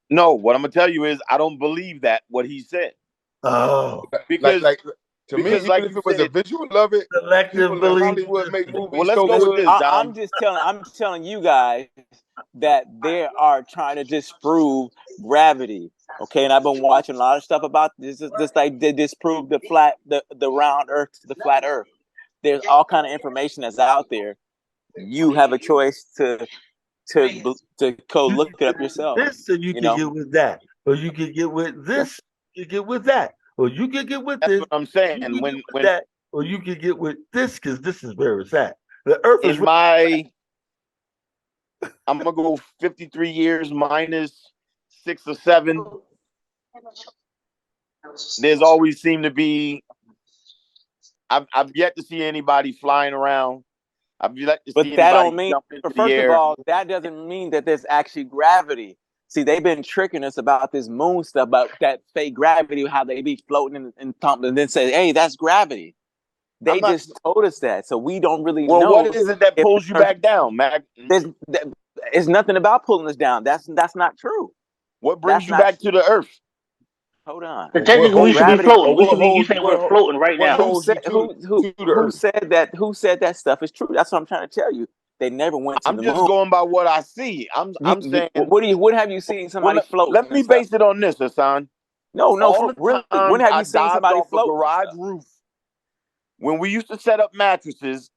No, what I'm going to tell you is I don't believe that, what he said. Oh. Because... To me, even if it was a visual of it, selective belief. Hollywood make movies. Well, let's go with this, Dom. I'm telling you guys that they are trying to disprove gravity. Okay, and I've been watching a lot of stuff about this. Just like they disprove the round Earth, the flat Earth. There's all kind of information that's out there. You have a choice to go look it up yourself. This, so you can get with that, or you can get with this. You get with that. Or you can get with That's this. What I'm saying. When that, or you can get with this because this is where it's at. The Earth is I'm gonna go 53 years minus 6 or 7. There's always seemed to be. I've yet to see anybody flying around. I've yet to see anybody don't mean. jump into First the air. of all, that doesn't mean that there's actually gravity. See, they've been tricking us about this moon stuff, about that fake gravity, how they be floating and thumping, and then say, "Hey, that's gravity." They just told us that, so we don't really know. Well, what is it that pulls you back down, Mac? It's nothing about pulling us down. That's not true. What brings you back to the Earth? Hold on. But technically, we should be floating. You say we're floating right now. Who said that? Who said that stuff is true? That's what I'm trying to tell you. They never went to I'm the just moon. going by what I see. I'm saying, What have you seen somebody float? let me base it on this, Hassan. No, All the really. When times have I you seen dived somebody off a float? garage roof, when we used to set up mattresses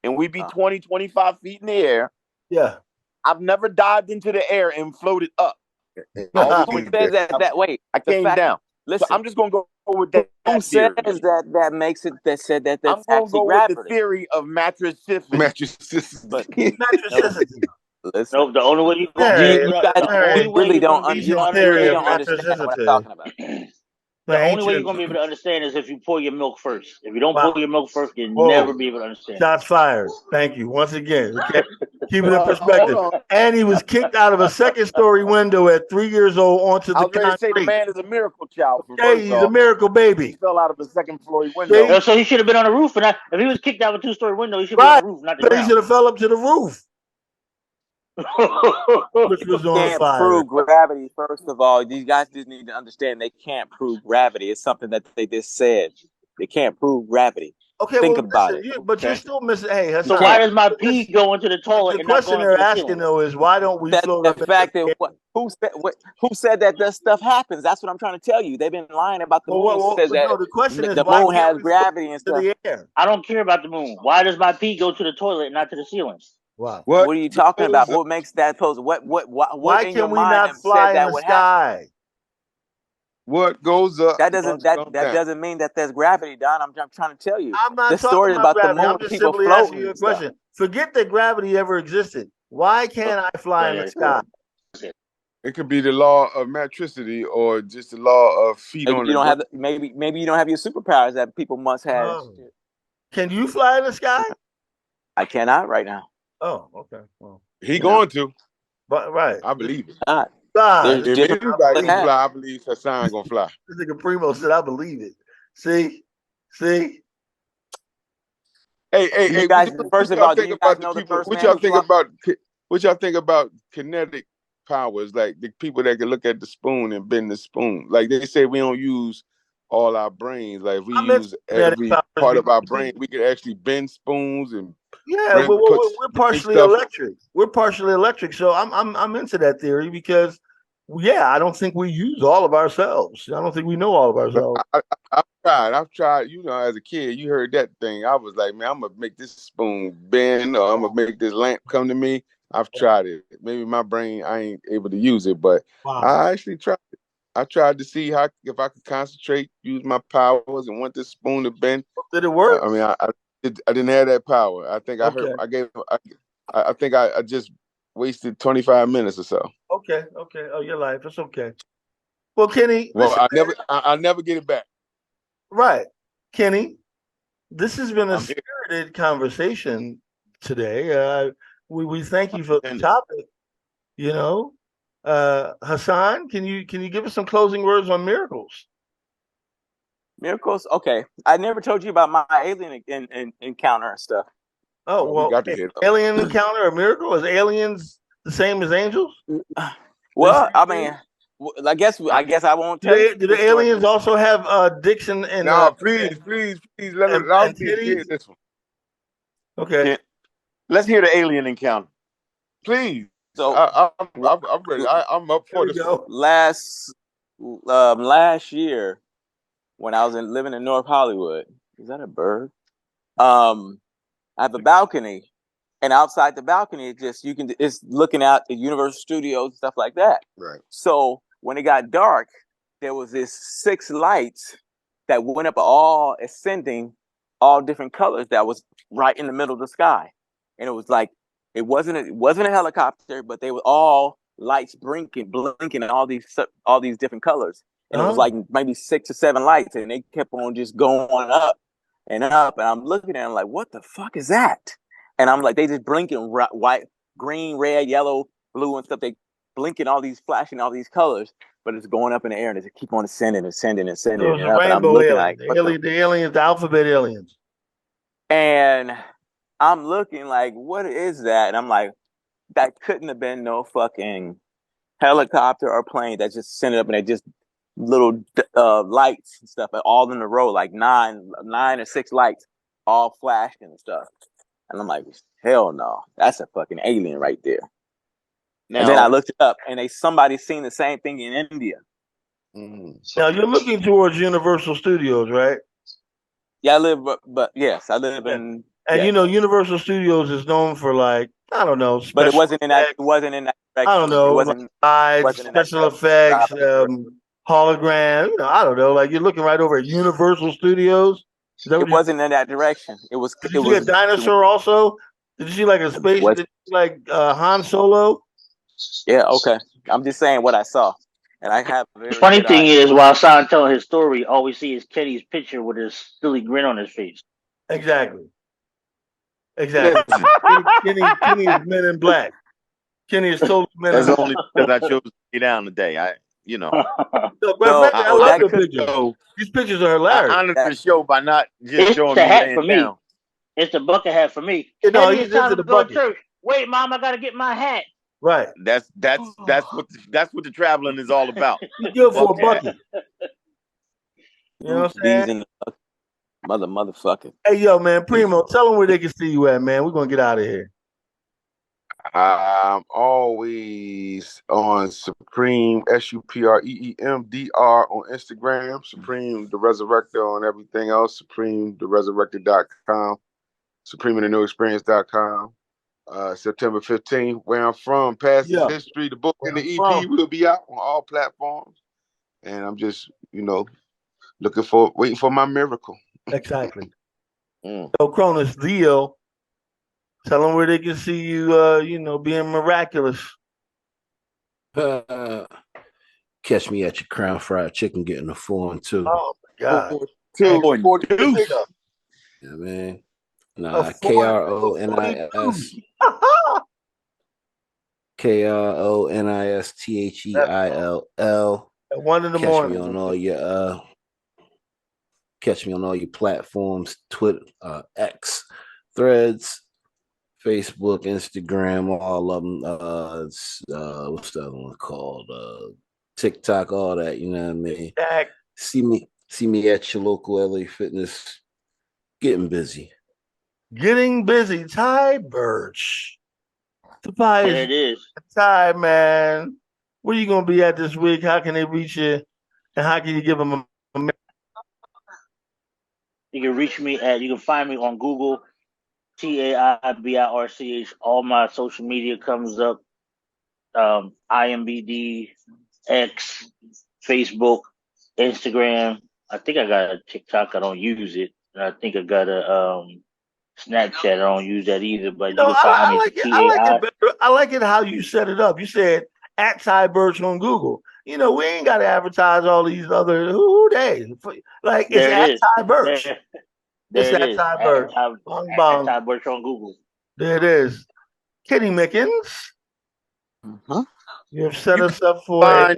and we'd be 20, 25 feet in the air, Yeah. I've never dived into the air and floated up. Who says that? Wait, I came down. Listen, so I'm just gonna go with that. Who says that makes it? That said that that's I'm gonna actually go gravity. with the theory of mattress Mattresses. But Matricity. listen, Nope. The only way you you guys Very really don't ancient theory of understand what I'm talking about. The only way you're gonna be able to understand is if you pour your milk first. If you don't pour your milk first, you'll never be able to understand. Shots fired. Thank you once again. Okay. Keep it in Well, perspective. hold on. And he was kicked out of a second-story window at 3 years old onto I the was ready to say the concrete. man is a miracle child. Hey, he's a miracle He baby. fell out of a second-floor window. So he should have been on the roof, and if he was kicked out of a 2-story window, he should be Right. on the roof, not the But he ground. should have fell up to the roof, which was on Can't fire. prove gravity. First of all, these guys just need to understand they can't prove gravity. It's something that they just said. They can't prove gravity. Okay, Think well, about listen, it. but you're still missing. Hey, So Hassan, why does my pee go into the toilet the and not question go they're into the asking ceiling? though is why don't we float The up? fact that who said that this stuff happens? That's what I'm trying to tell you. They've been lying about the moon. Says that the question is the why moon can't has we gravity and float stuff. to the air? I don't care about the moon. Why does my pee go to the toilet and not to the ceiling? Wow. What are you talking about? What makes that pose? What Why in your can we mind not have fly said in that the would happen? sky? What goes up That must that come down. doesn't mean that there's gravity, Don. I'm trying to tell you. I'm not This talking story about about the gravity. moon, I'm just people simply floating asking you a and stuff. question. Forget that gravity ever existed. Why can't I fly in the sky? It could be the law of matricity or just the law of feet Maybe on you the don't ground. have maybe you don't have your superpowers that people must have. Oh. Can you fly in the sky? I cannot right now. Oh, okay. Well, He going to. but right. I believe it. Not. God, There's If different anybody people can that fly, I believe Hassan gonna fly. this nigga Primo said, I believe it. See? Hey, You guys, first of all, do think you about guys the know the people? first What man y'all who think fly? about? What y'all think about kinetic powers? Like the people that can look at the spoon and bend the spoon. Like they say, we don't use all our brains. Like if we use every part of our brain, we could actually bend spoons and yeah. Well, we're partially stuff. electric. We're partially electric, so I'm into that theory because, yeah, I don't think we use all of ourselves. I don't think we know all of ourselves. I've tried. You know, as a kid, you heard that thing. I was like, man, I'm gonna make this spoon bend, or I'm gonna make this lamp come to me. I've tried it. Maybe my brain, I ain't able to use it, but I actually tried it. I tried to see if I could concentrate, use my powers, and want this spoon to bend. Did it work? I mean, I didn't have that power. I think I think I just wasted 25 minutes or so. Okay. Oh, your life. It's okay. Well, Kenny. Well, listen, I never get it back. Right, Kenny. This has been a spirited conversation today. We thank you for the topic. You know, Hassan, can you give us some closing words on miracles? Miracles? Okay. I never told you about my alien encounter and stuff. Oh, well, we got to hear alien encounter or miracle? Is aliens the same as angels? Well, I mean, I guess I won't tell you. Do the aliens also have dicks and no, please, let us hear this one. Okay. Yeah. Let's hear the alien encounter. Please. So I'm ready. I'm up for this. Last year, when I was living in North Hollywood, is that a bird? I have a balcony, and outside the balcony, it's looking out the Universal Studios and stuff like that. Right. So when it got dark, there was this 6 lights that went up all ascending, all different colors that was right in the middle of the sky, and it was like it wasn't a helicopter, but they were all lights blinking in all these different colors, and it was like maybe 6 or 7 lights, and they kept on just going up and up, and I'm looking at them like, what the fuck is that? And I'm like, they just blinking white, green, red, yellow, blue, and stuff. They blinking all these, flashing all these colors, but it's going up in the air, and it keep on ascending. So it's and a up, rainbow alien. Like, The aliens, the alphabet aliens. And I'm looking like, what is that? And I'm like, that couldn't have been no fucking helicopter or plane that just sent it up, and they just little lights and stuff all in a row, like nine or 6 lights, all flashing and stuff. And I'm like, hell no, that's a fucking alien right there. Now, and then I looked it up, and somebody seen the same thing in India. Now you're looking towards Universal Studios, right? Yeah, I live, but yes, I live in. And you know, Universal Studios is known for like I don't know, but it wasn't in that. It wasn't in that direction. I don't know, it wasn't, special effects, hologram. You know, I don't know. Like you're looking right over at Universal Studios. It wasn't in that direction. It was. Did you see a dinosaur also? Did you see like a space? Did you see like Han Solo? Yeah. Okay. I'm just saying what I saw, and I have. The funny thing is, while Hassan telling his story, all we see is Kenny's picture with his silly grin on his face. Exactly. Kenny is Men in Black. Kenny is totally Men in Black. That's only because I chose to stay down today. I love the pictures. These pictures are hilarious. I honored the show by not just showing me laying down. It's the bucket hat for me. No, he's into the bucket. Church. Wait, Mom, I gotta get my hat. Right. That's what the traveling is all about. He's good for a bucket. You know what I'm saying? Motherfucker. Hey, yo, man, Primo, tell them where they can see you at, man. We're gonna get out of here. I'm always on Supreme SUPREEMDR on Instagram, Supreme the Resurrector on everything else, SupremeTheResurrector.com, SupremeInTheNewExperience.com. September 15th, where I'm from, Past is History, the book and the EP will be out on all platforms. And I'm just, waiting for my miracle. Exactly. So Cronus, Leo, tell them where they can see you, being miraculous. Catch me at your Crown Fried Chicken getting a 4 and 2. Oh my God. 4-2. Yeah, man. Nah, KRONIS. KRONISTHEILL. At 1 in the morning. Catch me on all your platforms: Twitter, X, Threads, Facebook, Instagram, all of them. What's the other one called? TikTok, all that. You know what I mean? See me at your local LA Fitness. Getting busy. Ty Birch. There it is. Ty, man. Where you gonna be at this week? How can they reach you? And how can you give them a You can reach me you can find me on Google, TAIBIRCH. All my social media comes up. IMBD, X, Facebook, Instagram. I think I got a TikTok. I don't use it. And I think I got a Snapchat. I don't use that either. But you can find me. I like it how you set it up. You said at Ty Birch on Google. We ain't got to advertise all these other who they like. It's at Ty Birch. It's at Ty Birch. Bong bong. Ty Birch on Google. There it is. Kenny Mickens. You have set us up for a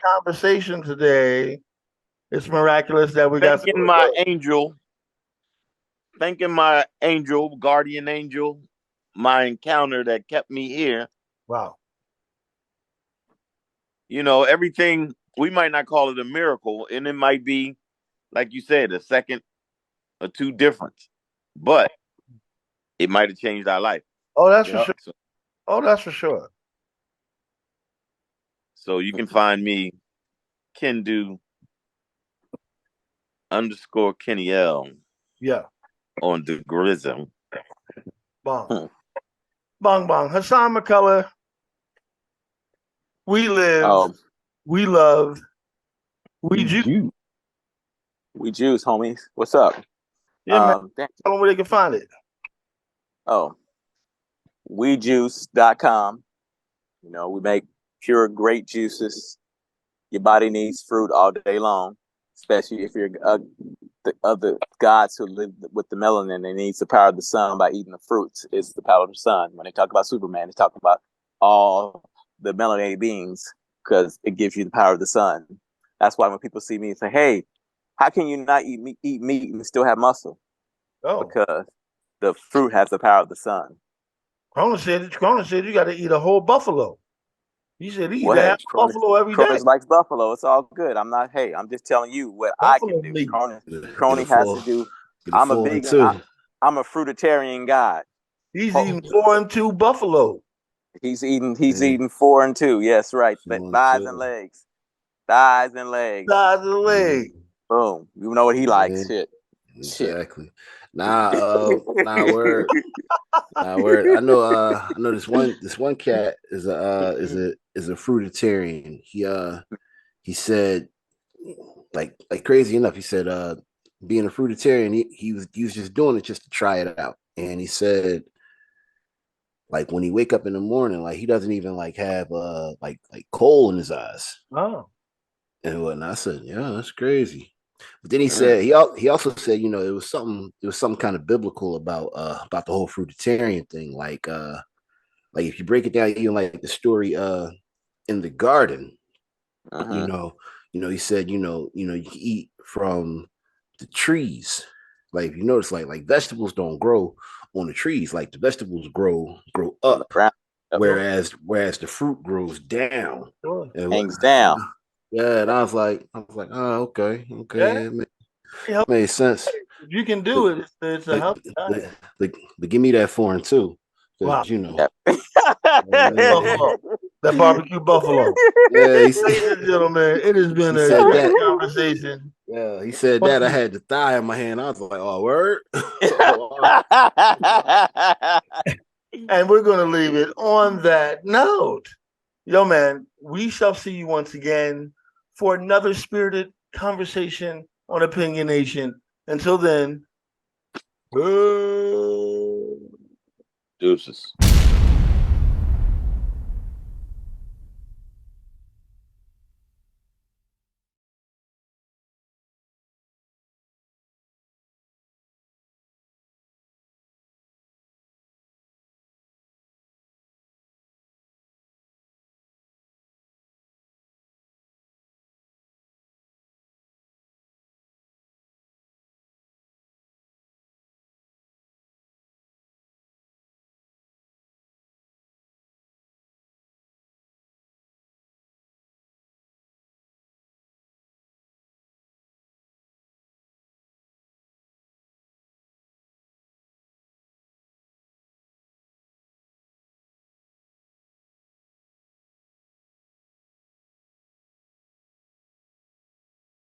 conversation today. It's miraculous that we got thanking my angel, guardian angel, my encounter that kept me here. Wow. Everything, we might not call it a miracle, and it might be, like you said, a second or two difference, but it might have changed our life. Oh, that's for sure. That's for sure. So you can find me, Kendu _Kenny L. Yeah. On the Grism. Bong. Bong bong. Hassan McCullough. We live. We love. We Jews. We Jews, homies. What's up? Yeah, man. Tell them where they can find it. WeJuice.com. We make pure, great juices. Your body needs fruit all day long, especially if you're the other gods who live with the melanin. They need the power of the sun by eating the fruits. It's the power of the sun. When they talk about Superman, they talk about all the melanated beings because it gives you the power of the sun. That's why when people see me and say, "Hey, how can you not eat meat and still have muscle?" Because the fruit has the power of the sun. Cronus said you got to eat a whole buffalo. He said he eat half buffalo every day. Cronus likes buffalo. It's all good. I'm just telling you what buffalo I can do. Cronus has to do. I'm a fruitarian God. He's eating 4 and 2 buffalo. He's eating 4 and 2. Yes, right. Thighs and legs. Thighs and legs. Thighs and legs. Boom. You know what he likes. Shit. Exactly. Word. Word. I know this one cat is a fruitarian. He said, like crazy enough, he said being a fruitarian, he was just doing it just to try it out. And he said, like, when he wake up in the morning, like, he doesn't even like have like coal in his eyes. Oh. And whatnot. I said, yeah, that's crazy. But then he said he also said, you know, it was something kind of biblical about the whole fruitarian thing. Like if you break it down, even like the story in the garden, you know, he said, you can eat from the trees. Like, if you notice, like vegetables don't grow on the trees, like the vegetables grow up, whereas the fruit grows down. Hangs down. Yeah, and I was like, oh, okay, Yeah. It made sense. If you can do it, it's a healthy diet. But give me that 4 and 2, wow. You know, that barbecue buffalo. Yeah, ladies and gentlemen, it has been a great conversation. Yeah, he said that. I had the thigh in my hand. I was like, oh, word. And we're going to leave it on that note. Yo, man, we shall see you once again for another spirited conversation on Opinion Nation. Until then, deuces.